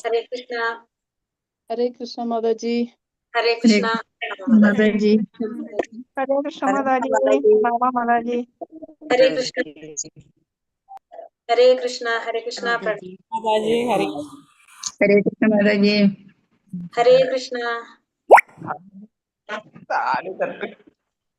Hare Krishna. Hare Krishna Mataji. Hare Krishna. Mataji. Hare Krishna Mataji. Baba Mataji. Hare Krishna. Hare Krishna. Hare Krishna. Mataji. Hare Krishna Mataji. Hare Krishna.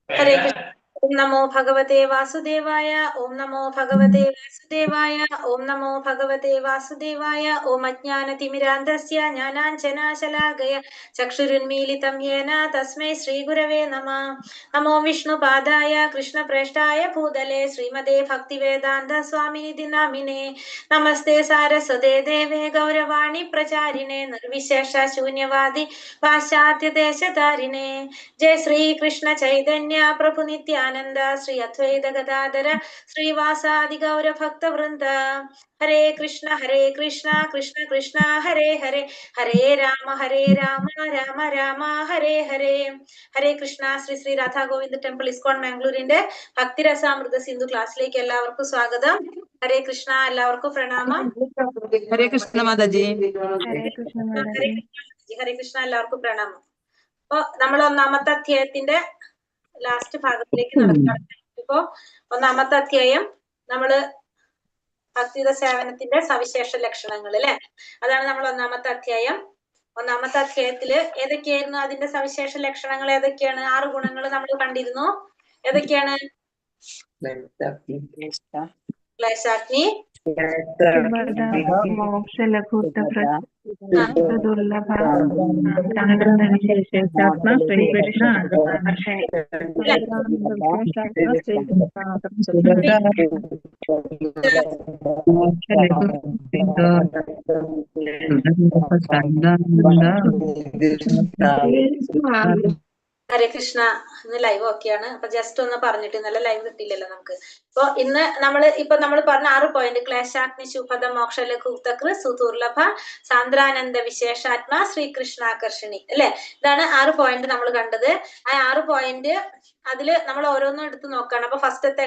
Hare Krishna. Om Namo Bhagavate Vasudevaya. Om Namo Bhagavate Vasudevaya. Om Namo Bhagavate Vasudevaya. Om Ajnanatimmirandasya Jnananjana Shalakaya Chakshurunmilitam Yena Tasmai Shri Gurave Namah. Namo Vishnu Padaya Krishna Preshtaya Bhudale Srimade Bhaktivedanta Swaminiti Namine. Namaste Saraswate Deve Gauravani Pracharine Nirvishesha Shunyavadi Paschatya Deshatarine. Jai Shri Krishna Chaitanya Prabhu Nityananda Shri Advaita Gadadhara Shri Vasadi Gaura Bhakta Vrinda. Hare Krishna Krishna Krishna Hare Hare Hare Rama Rama Rama Hare Hare. Hare Krishna. Sri Radha Govinda Temple ISKCON Mangalore Bhakti Rasamrita Sindhu ക്ലാസ്സിലേക്ക് എല്ലാവർക്കും സ്വാഗതം. ഹരേ കൃഷ്ണ. എല്ലാവർക്കും പ്രണാമം. Hare Krishna Mataji. Hare Krishna Mataji. ഹരേ കൃഷ്ണ. എല്ലാവർക്കും പ്രണാമം. അപ്പൊ നമ്മൾ ഒന്നാമത്തെ അധ്യായത്തിന്റെ ലാസ്റ്റ് ഭാഗത്തിലേക്ക് നടക്കുകയാണ്. ഇപ്പോ ഒന്നാമത്തെ അധ്യായം നമ്മള് ഭക്തിയുടെ സേവനത്തിന്റെ സവിശേഷ ലക്ഷണങ്ങൾ അല്ലെ, അതാണ് നമ്മൾ ഒന്നാമത്തെ അധ്യായം. ഒന്നാമത്തെ അധ്യായത്തില് ഏതൊക്കെയായിരുന്നു അതിന്റെ സവിശേഷ ലക്ഷണങ്ങൾ? ഏതൊക്കെയാണ്? 6 ഗുണങ്ങൾ നമ്മൾ കണ്ടിരുന്നു. ഏതൊക്കെയാണ്? ക്ലേശാഗ്നി, ഹരേ കൃഷ്ണ. ഇന്ന് ലൈവ് ഒക്കെയാണ്. അപ്പൊ ജസ്റ്റ് ഒന്ന് പറഞ്ഞിട്ട്, ഇന്നലെ ലൈവ് കിട്ടിയില്ലല്ലോ നമുക്ക്. അപ്പൊ ഇന്ന് നമ്മൾ പറഞ്ഞ 6 പോയിന്റ്: ക്ലേശാഗ്നി, ശുഭദ, മോക്ഷ, ലഘുക്തകൃ, സുദുർലഭ, സാന്ദ്രാനന്ദ, വിശേഷാത്മാ, ശ്രീകൃഷ്ണാകർഷിണി അല്ലെ. ഇതാണ് 6 പോയിന്റ് നമ്മൾ കണ്ടത്. ആ 6 പോയിന്റ് അതില് നമ്മൾ ഓരോന്നും എടുത്ത് നോക്കുകയാണ്. അപ്പൊ ഫസ്റ്റത്തെ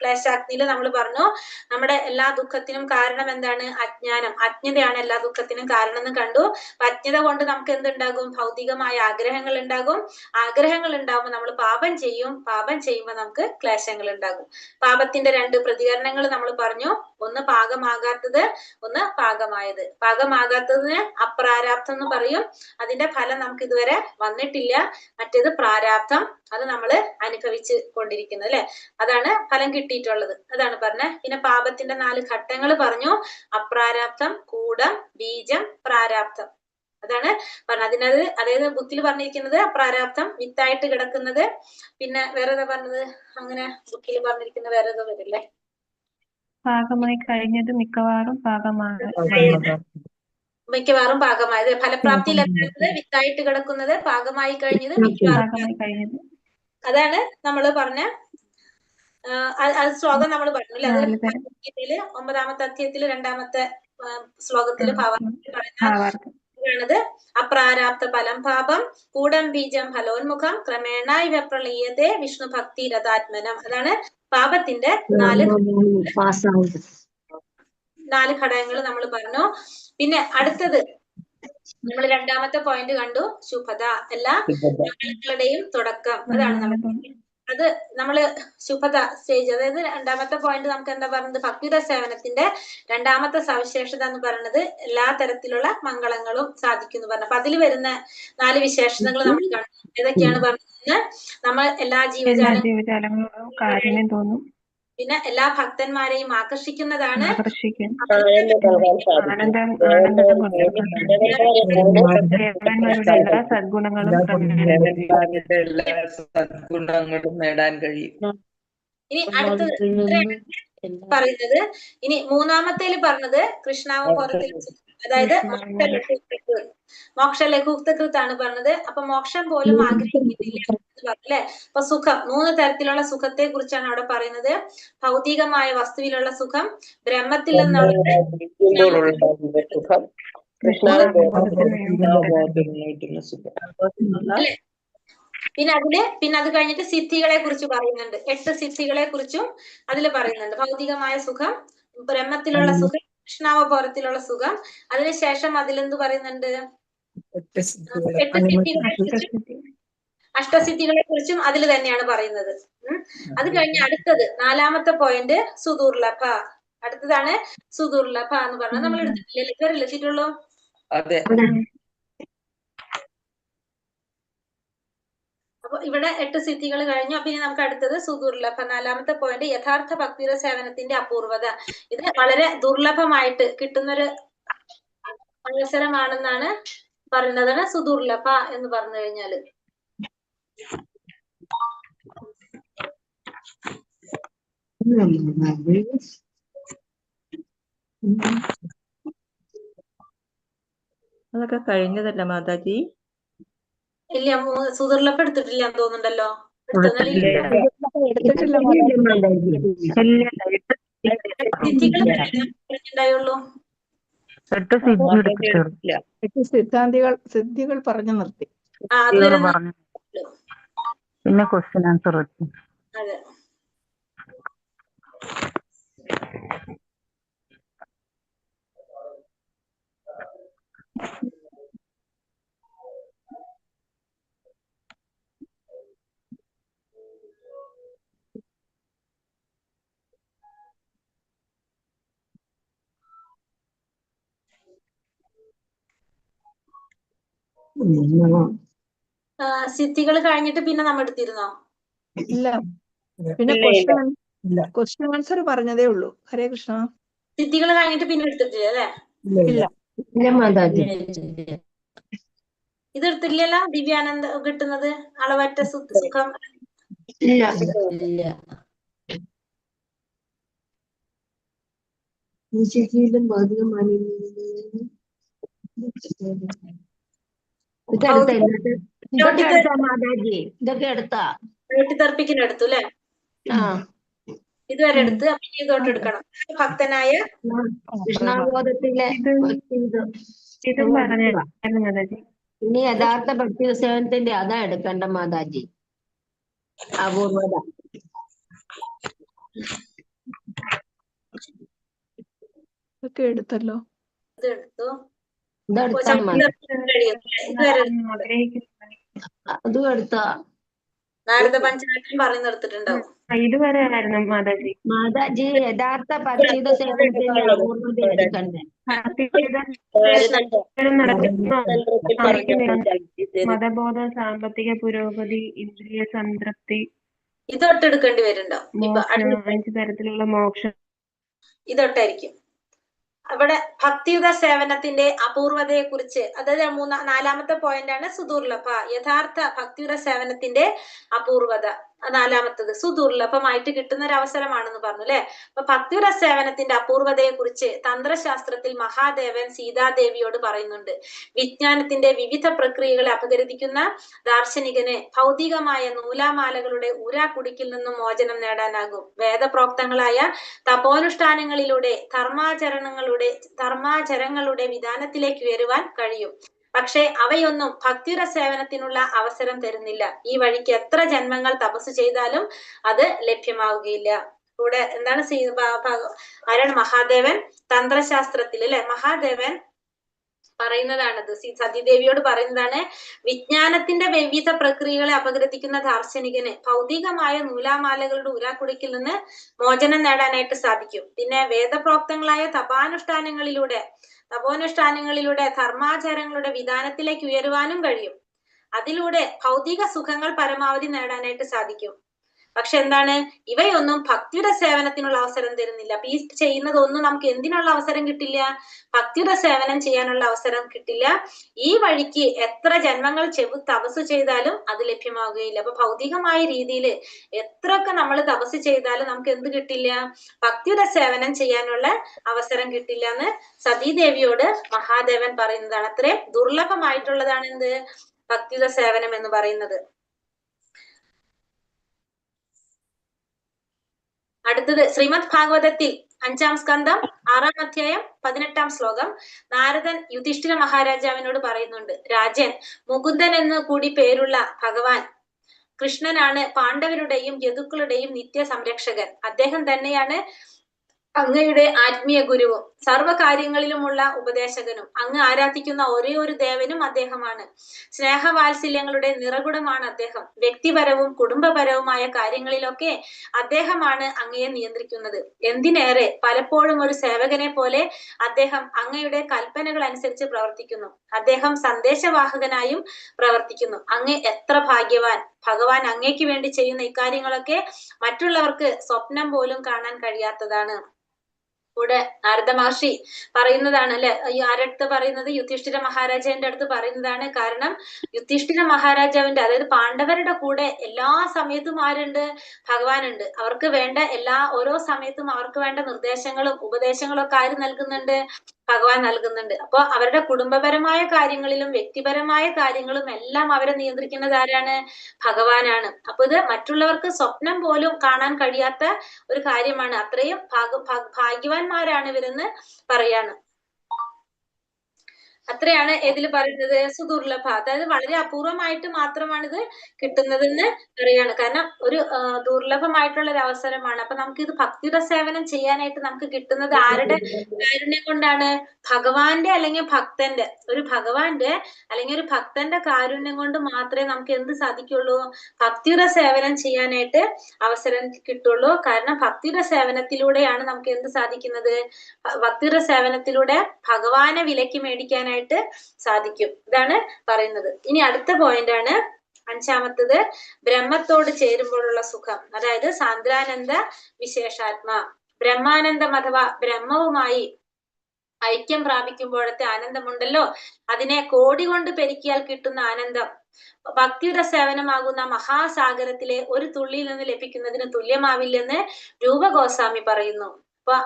ക്ലേശാഗ്നിയിൽ നമ്മൾ പറഞ്ഞു നമ്മുടെ എല്ലാ ദുഃഖത്തിനും കാരണം എന്താണ്? അജ്ഞാനം, അജ്ഞതയാണ് എല്ലാ ദുഃഖത്തിനും കാരണം എന്ന് കണ്ടു. അജ്ഞത കൊണ്ട് നമുക്ക് എന്തുണ്ടാകും? ഭൗതികമായ ആഗ്രഹങ്ങൾ ഉണ്ടാകും. ആഗ്രഹങ്ങൾ ഉണ്ടാകുമ്പോൾ നമ്മൾ പാപം ചെയ്യും. പാപം ചെയ്യുമ്പോൾ നമുക്ക് ക്ലേശങ്ങൾ ഉണ്ടാകും. പാപത്തിന്റെ 2 പ്രതികരണങ്ങൾ നമ്മൾ പറഞ്ഞു. ഒന്ന് പാകമാകാത്തത്, ഒന്ന് പാകമായത്. പാകമാകാത്തതിന് അപ്രാരാബ്ധം എന്ന് പറയും. അതിന്റെ ഫലം നമുക്ക് ഇതുവരെ വന്നിട്ടില്ല. മറ്റേത് പ്രാരാബ്ധം, അത് നമ്മൾ അനുഭവിച്ച് കൊണ്ടിരിക്കുന്നത് അല്ലെ. അതാണ് ഫലം കിട്ടിയിട്ടുള്ളത്. അതാണ് പറഞ്ഞത്. പിന്നെ പാപത്തിന്റെ 4 ഘട്ടങ്ങൾ പറഞ്ഞു. അപ്രാരാബ്ധം, കൂടം, ബീജം, പ്രാരാബ്ധം. അതാണ് പറഞ്ഞത്. അതായത് ബുക്കിൽ പറഞ്ഞിരിക്കുന്നത് അപ്രാരാബ്ധം, വിത്തായിട്ട് കിടക്കുന്നത്. പിന്നെ വേറെ ഏതാ പറഞ്ഞത്? അങ്ങനെ ബുക്കിൽ പറഞ്ഞിരിക്കുന്ന വേറെ ഏതോ വരില്ലേ? ഭാഗമായി കഴിഞ്ഞത് മിക്കവാറും പാകമായത്. ഫലപ്രാപ്തിയിൽ എത്തുന്നത് വിത്തായിട്ട് കിടക്കുന്നത്, പാകമായി കഴിഞ്ഞത് മിക്കവാറും. അതാണ് നമ്മൾ പറഞ്ഞ ശ്ലോകം നമ്മൾ പറഞ്ഞു അല്ലെ. അത് 9ാമത്തെ അധ്യായത്തില് 2ാമത്തെ ശ്ലോകത്തില് പറയുന്നത് അപ്രാരാബ്ധ ഫലം പാപം, കൂടം ബീജം ഫലോന്മുഖം, ക്രമേണ ഇവ പ്രളീയത്തെ വിഷ്ണു ഭക്തി രഥാത്മനം. അതാണ് പാപത്തിന്റെ 4 ഘടകങ്ങൾ നമ്മൾ പറഞ്ഞു. പിന്നെ അടുത്തത് നമ്മൾ 2ാമത്തെ പോയിന്റ് കണ്ടു. ശുഭത, എല്ലാ മംഗളങ്ങളുടെയും തുടക്കം. അതാണ് അത് നമ്മള് ശുഭത സ്റ്റേജ്. അതായത് 2ാമത്തെ പോയിന്റ് നമുക്ക് എന്താ പറയുന്നത്? ഭക്തിയുടെ സേവനത്തിന്റെ 2ാമത്തെ സവിശേഷത എന്ന് പറയുന്നത് എല്ലാ തരത്തിലുള്ള മംഗളങ്ങളും സാധിക്കും എന്ന് പറഞ്ഞു. അപ്പൊ അതിൽ വരുന്ന 4 വിശേഷതകൾ നമ്മൾ കണ്ടു. ഏതൊക്കെയാണ് പറഞ്ഞത്? നമ്മൾ എല്ലാ ജീവജാലങ്ങളും കാരുണ്യം തോന്നും. പിന്നെ എല്ലാ ഭക്തന്മാരെയും ആകർഷിക്കുന്നതാണ്. എല്ലാ സദ്ഗുണങ്ങളും നേടാൻ കഴിയും. ഇനി അടുത്തത് പറയുന്നത്, ഇനി 3ാമത്തേല് പറഞ്ഞത് കൃഷ്ണാവബോധത്തിൽ, അതായത് മോക്ഷ ലഘുക്തകൃത്താണ് പറഞ്ഞത്. അപ്പൊ മോക്ഷം പോലും ആഗ്രഹിക്കുന്നില്ല അല്ലെ. അപ്പൊ സുഖം, 3 തരത്തിലുള്ള സുഖത്തെ കുറിച്ചാണ് അവിടെ പറയുന്നത്. ഭൗതികമായ വസ്തുവിലുള്ള സുഖം, ബ്രഹ്മത്തിൽ നിന്നുള്ള പിന്നെ അത് കഴിഞ്ഞിട്ട് സിദ്ധികളെ കുറിച്ച് പറയുന്നുണ്ട്. 8 സിദ്ധികളെ കുറിച്ചും അതിൽ പറയുന്നുണ്ട്. ഭൗതികമായ സുഖം, ബ്രഹ്മത്തിലുള്ള സുഖം, കൃഷ്ണാവബോധത്തിലുള്ള സുഖം. അതിനുശേഷം അതിലെന്ത് പറയുന്നുണ്ട്? അഷ്ടസിദ്ധികളെ കുറിച്ചും അതിൽ തന്നെയാണ് പറയുന്നത്. അത് കഴിഞ്ഞ് അടുത്തത് 4ാമത്തെ പോയിന്റ് സുദുർലഭ. അടുത്തതാണ് സുദുർലഭ എന്ന് പറഞ്ഞാൽ നമ്മൾ എടുത്തിട്ടില്ല, ഇതുവരെ എത്തിയിട്ടുള്ളൂ. അതെ. അപ്പൊ ഇവിടെ 8 സിദ്ധികൾ കഴിഞ്ഞു. അപ്പൊ ഇനി നമുക്ക് അടുത്തത് സുദുർലഭ 4ാമത്തെ പോയിന്റ് യഥാർത്ഥ ഭക്തിയുടെ സേവനത്തിന്റെ അപൂർവത. ഇത് വളരെ ദുർലഭമായിട്ട് കിട്ടുന്നൊരു അവസരമാണെന്നാണ് പറയുന്നതാണ് സുദുർലഭ എന്ന് പറഞ്ഞു കഴിഞ്ഞാല്. അതൊക്കെ കഴിഞ്ഞതല്ല മാതാജി? ഇല്ല, സുദുർലഭ എടുത്തിട്ടില്ല തോന്നുന്നുണ്ടല്ലോ. എടുത്തിട്ടില്ല ഉണ്ടായുള്ളൂ. 8 സിദ്ധികൾ പറഞ്ഞു നിർത്തി. അതുവരെ പിന്നെ ക്വസ്റ്റ്യൻ ആൻസർ വെച്ചു. അതെ. സിദ്ധികൾ കഴിഞ്ഞിട്ട് പിന്നെ നമ്മൾ എടുത്തിരുന്നോ? ഇല്ല, പിന്നെ ക്വസ്റ്റ്യൻ ആൻസർ പറഞ്ഞതേ ഉള്ളൂ. ഹരേ കൃഷ്ണ. സിദ്ധികൾ കഴിഞ്ഞിട്ട് പിന്നെ എടുത്തിട്ടില്ല അല്ലേ? ഇല്ല. ഇത് എടുത്തില്ലല്ലോ ദിവ്യാനന്ദ കിട്ടുന്നത് അളവറ്റ സുഖം. തർപ്പിക്കിനെടുത്തു അല്ലെ? ഇതുവരെ എടുത്ത് അപ്പൊ ഇതോട്ട് എടുക്കണം. ഭക്തനായ കൃഷ്ണാബോധത്തിലെ ഇനി യഥാർത്ഥ ഭക്തി സേവനത്തിന്റെ അതാ എടുക്കണ്ട മാതാജി. അപൂർവത ഇതൊക്കെ എടുത്തല്ലോ. ഇതെടുത്തു. അതും എടുത്താ നാരദ പഞ്ചായത്തിലും പറഞ്ഞു നിർത്തിട്ടുണ്ടാവും. ഇതുവരെ ആയിരുന്നു മാതാജി. മാതാജി യഥാർത്ഥ ഭക്തിയുടെ സേവനത്തിന്റെ അപൂർവത എടുക്കണ്ടേ? മതബോധ, സാമ്പത്തിക പുരോഗതി, ഇന്ദ്രിയ സംതൃപ്തി, ഇതൊട്ടെടുക്കേണ്ടി വരുന്നുണ്ടോ? 5 തരത്തിലുള്ള മോക്ഷം. ഇതൊട്ടായിരിക്കും. അവിടെ ഭക്തിയുത സേവനത്തിന്റെ അപൂർവതയെ കുറിച്ച്, അതായത് 4ാമത്തെ പോയിന്റ് ആണ് സുദുർലഭ. യഥാർത്ഥ ഭക്തിയുത സേവനത്തിന്റെ അപൂർവത 4ാമത്തത് സുദുർലഭമായിട്ട് കിട്ടുന്ന ഒരു അവസരമാണെന്ന് പറഞ്ഞു അല്ലെ? അപ്പൊ ഭക്തിയുത സേവനത്തിന്റെ അപൂർവതയെ കുറിച്ച് തന്ത്രശാസ്ത്രത്തിൽ മഹാദേവൻ സീതാദേവിയോട് പറയുന്നുണ്ട്. വിജ്ഞാനത്തിന്റെ വിവിധ പ്രക്രിയകളെ അപഗ്രഥിക്കുന്ന ദാർശനികന് ഭൗതികമായ നൂലാമാലകളുടെ ഊരാക്കുടുക്കിൽ നിന്നും മോചനം നേടാനാകും. വേദപ്രോക്തങ്ങളായ തപോനുഷ്ഠാനങ്ങളിലൂടെ ധർമാചരങ്ങളുടെ വിധാനത്തിലേക്ക് ഉയരുവാൻ കഴിയും. പക്ഷെ അവയൊന്നും ഭക്തിയുടെ സേവനത്തിനുള്ള അവസരം തരുന്നില്ല. ഈ വഴിക്ക് എത്ര ജന്മങ്ങൾ തപസ് ചെയ്താലും അത് ലഭ്യമാവുകയില്ല. ഇവിടെ എന്താണ് ആരാണ്? മഹാദേവൻ തന്ത്രശാസ്ത്രത്തിൽ അല്ലെ? മഹാദേവൻ പറയുന്നതാണത്. സതീദേവിയോട് പറയുന്നതാണ്, വിജ്ഞാനത്തിന്റെ വിവിധ പ്രക്രിയകളെ അപഗ്രഥിക്കുന്ന ദാർശനികന് ഭൗതികമായ നൂലാമാലകളുടെ ഊരാക്കുടുക്കിൽ നിന്ന് മോചനം നേടാനായിട്ട് സാധിക്കും. പിന്നെ വേദപ്രോക്തങ്ങളായ തപോനുഷ്ഠാനങ്ങളിലൂടെ ധർമാചാരങ്ങളുടെ വിധാനത്തിലേക്ക് ഉയരുവാനും കഴിയും. അതിലൂടെ ഭൗതിക സുഖങ്ങൾ പരമാവധി നേടാനായിട്ട് സാധിക്കും. പക്ഷെ എന്താണ്? ഇവയൊന്നും ഭക്തിയുടെ സേവനത്തിനുള്ള അവസരം തരുന്നില്ല. അപ്പൊ ഈ ചെയ്യുന്നതൊന്നും നമുക്ക് എന്തിനുള്ള അവസരം കിട്ടില്ല? ഭക്തിയുടെ സേവനം ചെയ്യാനുള്ള അവസരം കിട്ടില്ല. ഈ വഴിക്ക് എത്ര ജന്മങ്ങൾ തപസ് ചെയ്താലും അത് ലഭ്യമാവുകയില്ല. അപ്പൊ ഭൗതികമായ രീതിയിൽ എത്രയൊക്കെ നമ്മൾ തപസ് ചെയ്താലും നമുക്ക് എന്ത് കിട്ടില്ല? ഭക്തിയുടെ സേവനം ചെയ്യാനുള്ള അവസരം കിട്ടില്ല എന്ന് സതീദേവിയോട് മഹാദേവൻ പറയുന്നതാണ്. അത്രയും ദുർലഭമായിട്ടുള്ളതാണ് എന്ത്? ഭക്തിയുടെ സേവനം എന്ന് പറയുന്നത്. അടുത്തത് ശ്രീമദ് ഭാഗവതത്തിൽ 5ാം സ്കന്ധം 6ാം അധ്യായം 18ാം ശ്ലോകം. നാരദൻ യുധിഷ്ഠിര മഹാരാജാവിനോട് പറയുന്നുണ്ട്, രാജൻ, മുകുന്ദൻ എന്ന് കൂടി പേരുള്ള ഭഗവാൻ കൃഷ്ണനാണ് പാണ്ഡവരുടെയും യദുക്കളുടെയും നിത്യ സംരക്ഷകൻ. അദ്ദേഹം തന്നെയാണ് അങ്ങയുടെ ആത്മീയ ഗുരുവും സർവ്വകാര്യങ്ങളിലുമുള്ള ഉപദേശകനും അങ്ങ് ആരാധിക്കുന്ന ഒരേ ഒരു ദേവനും അദ്ദേഹമാണ്. സ്നേഹവാത്സല്യങ്ങളുടെ നിറകുടമാണ് അദ്ദേഹം. വ്യക്തിപരവും കുടുംബപരവുമായ കാര്യങ്ങളിലൊക്കെ അദ്ദേഹമാണ് അങ്ങയെ നിയന്ത്രിക്കുന്നത്. എന്തിനേറെ പലപ്പോഴും ഒരു സേവകനെ പോലെ അദ്ദേഹം അങ്ങയുടെ കൽപ്പനകൾ അനുസരിച്ച് പ്രവർത്തിക്കുന്നു. അദ്ദേഹം സന്ദേശവാഹകനായും പ്രവർത്തിക്കുന്നു. അങ്ങ് എത്ര ഭാഗ്യവാൻ! ഭഗവാൻ അങ്ങേക്ക് വേണ്ടി ചെയ്യുന്ന ഇക്കാര്യങ്ങളൊക്കെ മറ്റുള്ളവർക്ക് സ്വപ്നം പോലും കാണാൻ കഴിയാത്തതാണ്. കൂടെ നാരദ മഹർഷി പറയുന്നതാണ് അല്ലെ, ആരടുത്ത് പറയുന്നത്? യുധിഷ്ഠിര മഹാരാജാവിന്റെ അടുത്ത് പറയുന്നതാണ്. കാരണം യുധിഷ്ഠിര മഹാരാജാവിന്റെ, അതായത് പാണ്ഡവരുടെ കൂടെ എല്ലാ സമയത്തും ആരുണ്ട്? ഭഗവാനുണ്ട്. അവർക്ക് വേണ്ട ഓരോ സമയത്തും അവർക്ക് വേണ്ട നിർദ്ദേശങ്ങളും ഉപദേശങ്ങളും ഒക്കെ ആര് നൽകുന്നുണ്ട്? ഭഗവാൻ നൽകുന്നുണ്ട്. അപ്പൊ അവരുടെ കുടുംബപരമായ കാര്യങ്ങളിലും വ്യക്തിപരമായ കാര്യങ്ങളും എല്ലാം അവരെ നിയന്ത്രിക്കുന്നത് ആരാണ്? ഭഗവാനാണ്. അപ്പൊ ഇത് മറ്റുള്ളവർക്ക് സ്വപ്നം പോലും കാണാൻ കഴിയാത്ത ഒരു കാര്യമാണ്. അത്രയും ഭാഗ്യവാന്മാരാണ് ഇവരെന്ന് പറയാണ്. അത്രയാണ് ഇതിൽ പറയുന്നത്. സുദുർലഭ, അതായത് വളരെ അപൂർവമായിട്ട് മാത്രമാണ് ഇത് കിട്ടുന്നതെന്ന് പറയാണ്. കാരണം ഒരു ദുർലഭമായിട്ടുള്ള ഒരു അവസരമാണ്. അപ്പൊ നമുക്ക് ഇത് ഭക്തിയുടെ സേവനം ചെയ്യാനായിട്ട് നമുക്ക് കിട്ടുന്നത് ആരുടെ കാരുണ്യം കൊണ്ടാണ്? ഭഗവാന്റെ അല്ലെങ്കിൽ ഭക്തന്റെ, ഒരു ഭക്തന്റെ കാരുണ്യം കൊണ്ട് മാത്രമേ നമുക്ക് എന്ത് സാധിക്കുള്ളൂ? ഭക്തിയുടെ സേവനം ചെയ്യാനായിട്ട് അവസരം കിട്ടുള്ളൂ. കാരണം ഭക്തിയുടെ സേവനത്തിലൂടെയാണ് നമുക്ക് എന്ത് സാധിക്കുന്നത്? ഭക്തിയുടെ സേവനത്തിലൂടെ ഭഗവാനെ വിലക്ക് മേടിക്കാനായിട്ട് സാധിക്കും. ഇതാണ് പറയുന്നത്. ഇനി അടുത്ത പോയിന്റ് ആണ് 5-ാമത്തത്, ബ്രഹ്മത്തോട് ചേരുമ്പോഴുള്ള സുഖം. അതായത് സാന്ദ്രാനന്ദ വിശേഷാത്മാ. ബ്രഹ്മാനന്ദം അഥവാ ബ്രഹ്മവുമായി ഐക്യം പ്രാപിക്കുമ്പോഴത്തെ ആനന്ദമുണ്ടല്ലോ, അതിനെ കോടി കൊണ്ട് പെരുക്കിയാൽ കിട്ടുന്ന ആനന്ദം ഭക്തിയുടെ സേവനമാകുന്ന മഹാസാഗരത്തിലെ ഒരു തുള്ളിയിൽ നിന്ന് ലഭിക്കുന്നതിന് തുല്യമാവില്ലെന്ന് രൂപഗോസ്വാമി പറയുന്നു. അപ്പൊ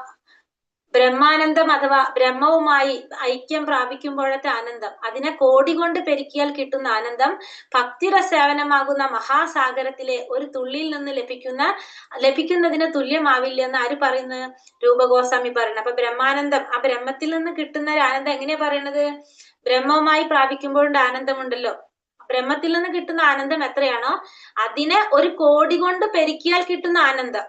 ബ്രഹ്മാനന്ദം അഥവാ ബ്രഹ്മവുമായി ഐക്യം പ്രാപിക്കുമ്പോഴത്തെ ആനന്ദം, അതിനെ കോടി കൊണ്ട് പെരുക്കിയാൽ കിട്ടുന്ന ആനന്ദം ഭക്തിയുടെ സേവനമാകുന്ന മഹാസാഗരത്തിലെ ഒരു തുള്ളിയിൽ നിന്ന് ലഭിക്കുന്നതിന് തുല്യമാവില്ല എന്ന് ആര് പറയുന്നു? രൂപഗോസ്വാമി പറയുന്നത്. അപ്പൊ ബ്രഹ്മാനന്ദം, ആ ബ്രഹ്മത്തിൽ നിന്ന് കിട്ടുന്ന ഒരു ആനന്ദം എങ്ങനെയാ പറയുന്നത്? ബ്രഹ്മവുമായി പ്രാപിക്കുമ്പോഴുണ്ട് ആനന്ദമുണ്ടല്ലോ, ബ്രഹ്മത്തിൽ നിന്ന് കിട്ടുന്ന ആനന്ദം എത്രയാണോ അതിനെ ഒരു കോടി കൊണ്ട് പെരുക്കിയാൽ കിട്ടുന്ന ആനന്ദം,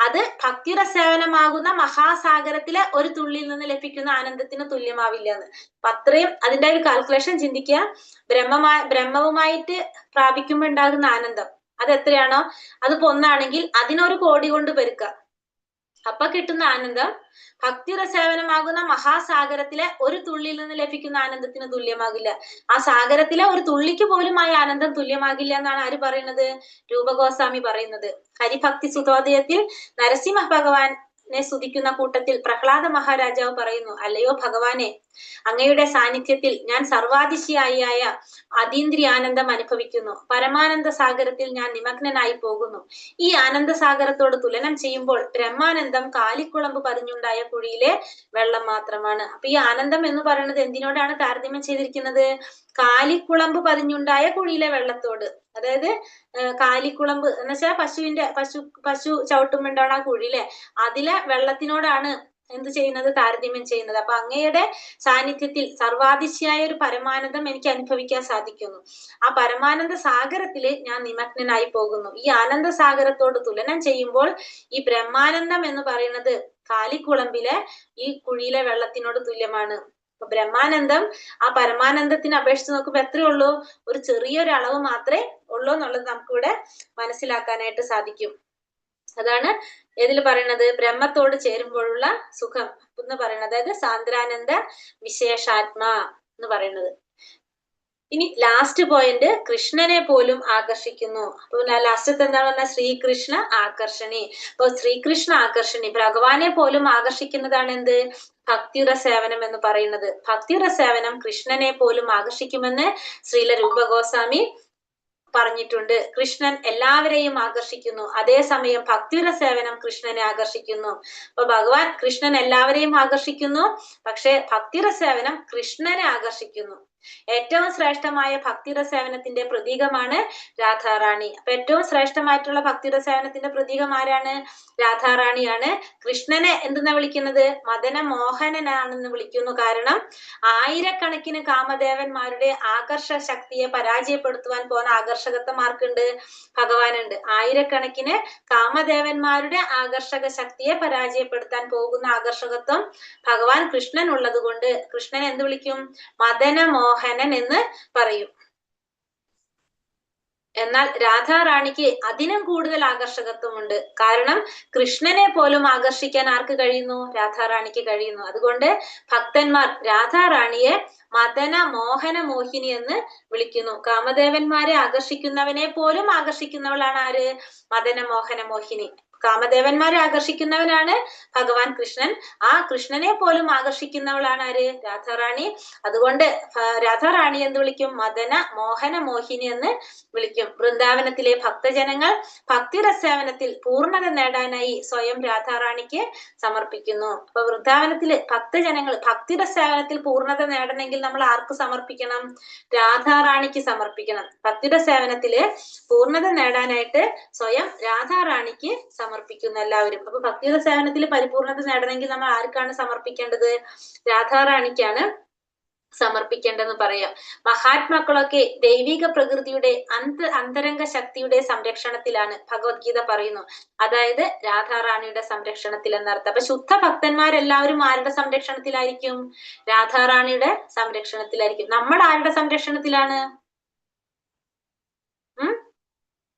അത് ഭക്തിയുടെ സേവനമാകുന്ന മഹാസാഗരത്തിലെ ഒരു തുള്ളിയിൽ നിന്ന് ലഭിക്കുന്ന ആനന്ദത്തിന് തുല്യമാവില്ല എന്ന്. അപ്പൊ അത്രയും അതിന്റെ ഒരു കാൽക്കുലേഷൻ ചിന്തിക്കുക. ബ്രഹ്മവുമായിട്ട് പ്രാപിക്കുമ്പോൾ ഉണ്ടാകുന്ന ആനന്ദം അത് എത്രയാണോ അതിപ്പോ ഒന്നാണെങ്കിൽ അതിനൊരു കോടി കൊണ്ട് പെരുക്കുക, അപ്പൊ കിട്ടുന്ന ആനന്ദം ഭക്തിയുടെ സേവനമാകുന്ന മഹാസാഗരത്തിലെ ഒരു തുള്ളിയിൽ നിന്ന് ലഭിക്കുന്ന ആനന്ദത്തിന് തുല്യമാകില്ല. ആ സാഗരത്തിലെ ഒരു തുള്ളിക്ക് പോലും ആ ആനന്ദം തുല്യമാകില്ല എന്നാണ് ആര് പറയുന്നത്? രൂപഗോസ്വാമി പറയുന്നത്. ഹരിഭക്തി സുധോദയത്തിൽ നരസിംഹ ഭഗവാനെ സ്തുതിക്കുന്ന കൂട്ടത്തിൽ പ്രഹ്ലാദ മഹാരാജാവ് പറയുന്നു, അല്ലയോ ഭഗവാനെ, അങ്ങയുടെ സാന്നിധ്യത്തിൽ ഞാൻ സർവാതിശയായ അതീന്ദ്രിയാനന്ദം അനുഭവിക്കുന്നു. പരമാനന്ദ സാഗരത്തിൽ ഞാൻ നിമഗ്നനായി പോകുന്നു. ഈ ആനന്ദ സാഗരത്തോട് തുലനം ചെയ്യുമ്പോൾ ബ്രഹ്മാനന്ദം കാലിക്കുളമ്പ് പതിഞ്ഞുണ്ടായ കുഴിയിലെ വെള്ളം മാത്രമാണ്. അപ്പൊ ഈ ആനന്ദം എന്ന് പറയുന്നത് എന്തിനോടാണ് താരതമ്യം ചെയ്തിരിക്കുന്നത്? കാലിക്കുളമ്പ് പതിഞ്ഞുണ്ടായ കുഴിയിലെ വെള്ളത്തോട്. അതായത് കാലിക്കുളമ്പ് എന്ന് വെച്ചാൽ പശു ചവിട്ടുമ്പോണ്ടാണ് ആ കുഴിയിലെ, അതിലെ വെള്ളത്തിനോടാണ് എന്ത് ചെയ്യുന്നത്? താരതമ്യം ചെയ്യുന്നത്. അപ്പൊ അങ്ങയുടെ സാന്നിധ്യത്തിൽ സർവാതിശയായ ഒരു പരമാനന്ദം എനിക്ക് അനുഭവിക്കാൻ സാധിക്കുന്നു. ആ പരമാനന്ദ സാഗരത്തില് ഞാൻ നിമഗ്നനായി പോകുന്നു. ഈ ആനന്ദ സാഗരത്തോട് തുലനം ചെയ്യുമ്പോൾ ഈ ബ്രഹ്മാനന്ദം എന്ന് പറയുന്നത് കാലിക്കുളമ്പിലെ ഈ കുഴിയിലെ വെള്ളത്തിനോട് തുല്യമാണ്. അപ്പൊ ബ്രഹ്മാനന്ദം ആ പരമാനന്ദത്തിനെ അപേക്ഷിച്ച് നോക്കുമ്പോ എത്രയേ ഉള്ളൂ? ഒരു ചെറിയൊരു അളവ് മാത്രമേ ഉള്ളൂ എന്നുള്ളത് നമുക്കിവിടെ മനസ്സിലാക്കാനായിട്ട് സാധിക്കും. അതാണ് ഇതിൽ പറയുന്നത് ബ്രഹ്മത്തോട് ചേരുമ്പോഴുള്ള സുഖം എന്ന് പറയുന്നത്, അതായത് സാന്ദ്രാനന്ദ വിശേഷാത്മാ എന്ന് പറയുന്നത്. ഇനി ലാസ്റ്റ് പോയിന്റ്, കൃഷ്ണനെ പോലും ആകർഷിക്കുന്നു. അപ്പൊ ലാസ്റ്റത്തെ എന്താ പറഞ്ഞാൽ? ശ്രീകൃഷ്ണ ആകർഷണി. അപ്പൊ ശ്രീകൃഷ്ണ ആകർഷണി, ഭഗവാനെ പോലും ആകർഷിക്കുന്നതാണ് എന്ത്? ഭക്തിയുടെ സേവനം എന്ന് പറയുന്നത്. ഭക്തിയുടെ സേവനം കൃഷ്ണനെ പോലും ആകർഷിക്കുമെന്ന് ശ്രീല രൂപഗോസ്വാമി പറഞ്ഞിട്ടുണ്ട്. കൃഷ്ണൻ എല്ലാവരെയും ആകർഷിക്കുന്നു, അതേസമയം ഭക്തിയുടെ സേവനം കൃഷ്ണനെ ആകർഷിക്കുന്നു. അപ്പൊ കൃഷ്ണൻ എല്ലാവരെയും ആകർഷിക്കുന്നു, പക്ഷെ ഭക്തിയുടെ സേവനം കൃഷ്ണനെ ആകർഷിക്കുന്നു. ഏറ്റവും ശ്രേഷ്ഠമായ ഭക്തിയുടെ സേവനത്തിന്റെ പ്രതീകമാണ് രാധാറാണി. അപ്പൊ ഏറ്റവും ശ്രേഷ്ഠമായിട്ടുള്ള ഭക്തിയുടെ സേവനത്തിന്റെ പ്രതീകം ആരാണ്? രാധാറാണിയാണ്. കൃഷ്ണനെ എന്തെന്നാ വിളിക്കുന്നത്? മദന മോഹനനാണെന്ന് വിളിക്കുന്നു. കാരണം ആയിരക്കണക്കിന് കാമദേവന്മാരുടെ ആകർഷ ശക്തിയെ പരാജയപ്പെടുത്തുവാൻ പോകുന്ന ആകർഷകത്വം ആർക്കുണ്ട്? ഭഗവാനുണ്ട്. ആയിരക്കണക്കിന് കാമദേവന്മാരുടെ ആകർഷക ശക്തിയെ പരാജയപ്പെടുത്താൻ പോകുന്ന ആകർഷകത്വം ഭഗവാൻ കൃഷ്ണൻ ഉള്ളത് കൊണ്ട് കൃഷ്ണൻ എന്ത് വിളിക്കും? മദനമോഹനൻ എന്ന് പറയും. എന്നാൽ രാധാറാണിക്ക് അതിനും കൂടുതൽ ആകർഷകത്വമുണ്ട്. കാരണം കൃഷ്ണനെ പോലും ആകർഷിക്കാൻ ആർക്ക് കഴിയുന്നു? രാധാറാണിക്ക് കഴിയുന്നു. അതുകൊണ്ട് ഭക്തന്മാർ രാധാറാണിയെ മദന മോഹന മോഹിനി എന്ന് വിളിക്കുന്നു. കാമദേവന്മാരെ ആകർഷിക്കുന്നവനെ പോലും ആകർഷിക്കുന്നവളാണ് ആര്? മദന മോഹന മോഹിനി. കാമദേവന്മാരെ ആകർഷിക്കുന്നവനാണ് ഭഗവാൻ കൃഷ്ണൻ. ആ കൃഷ്ണനെ പോലും ആകർഷിക്കുന്നവളാണ് ആര്? രാധാറാണി. അതുകൊണ്ട് രാധാറാണി എന്ന് വിളിക്കും? മദന മോഹന മോഹിനി എന്ന് വിളിക്കും. വൃന്ദാവനത്തിലെ ഭക്തജനങ്ങൾ ഭക്തിരസേവനത്തിൽ പൂർണ്ണത നേടാനായി സ്വയം രാധാറാണിക്ക് സമർപ്പിക്കുന്നു. അപ്പൊ വൃന്ദാവനത്തിലെ ഭക്തജനങ്ങൾ ഭക്തിരസേവനത്തിൽ പൂർണ്ണത നേടണമെങ്കിൽ നമ്മൾ ആർക്ക് സമർപ്പിക്കണം? രാധാറാണിക്ക് സമർപ്പിക്കണം. ഭക്തിരസേവനത്തില് പൂർണ്ണത നേടാനായിട്ട് സ്വയം രാധാറാണിക്ക് സമർപ്പിക്കുന്നു എല്ലാവരും. അപ്പൊ ഭക്തിയുടെ സേവനത്തിൽ പരിപൂർണത നേടണമെങ്കിൽ നമ്മൾ ആർക്കാണ് സമർപ്പിക്കേണ്ടത്? രാധാറാണിക്കാണ് സമർപ്പിക്കേണ്ടെന്ന് പറയാം. മഹാത്മാക്കളൊക്കെ ദൈവിക പ്രകൃതിയുടെ അന്തരംഗ ശക്തിയുടെ സംരക്ഷണത്തിലാണ് ഭഗവത്ഗീത പറയുന്നു. അതായത് രാധാറാണിയുടെ സംരക്ഷണത്തിൽ എന്നർത്ഥം. അപ്പൊ ശുദ്ധ ഭക്തന്മാരെല്ലാവരും ആരുടെ സംരക്ഷണത്തിലായിരിക്കും? രാധാറാണിയുടെ സംരക്ഷണത്തിലായിരിക്കും. നമ്മൾ ആരുടെ സംരക്ഷണത്തിലാണ്?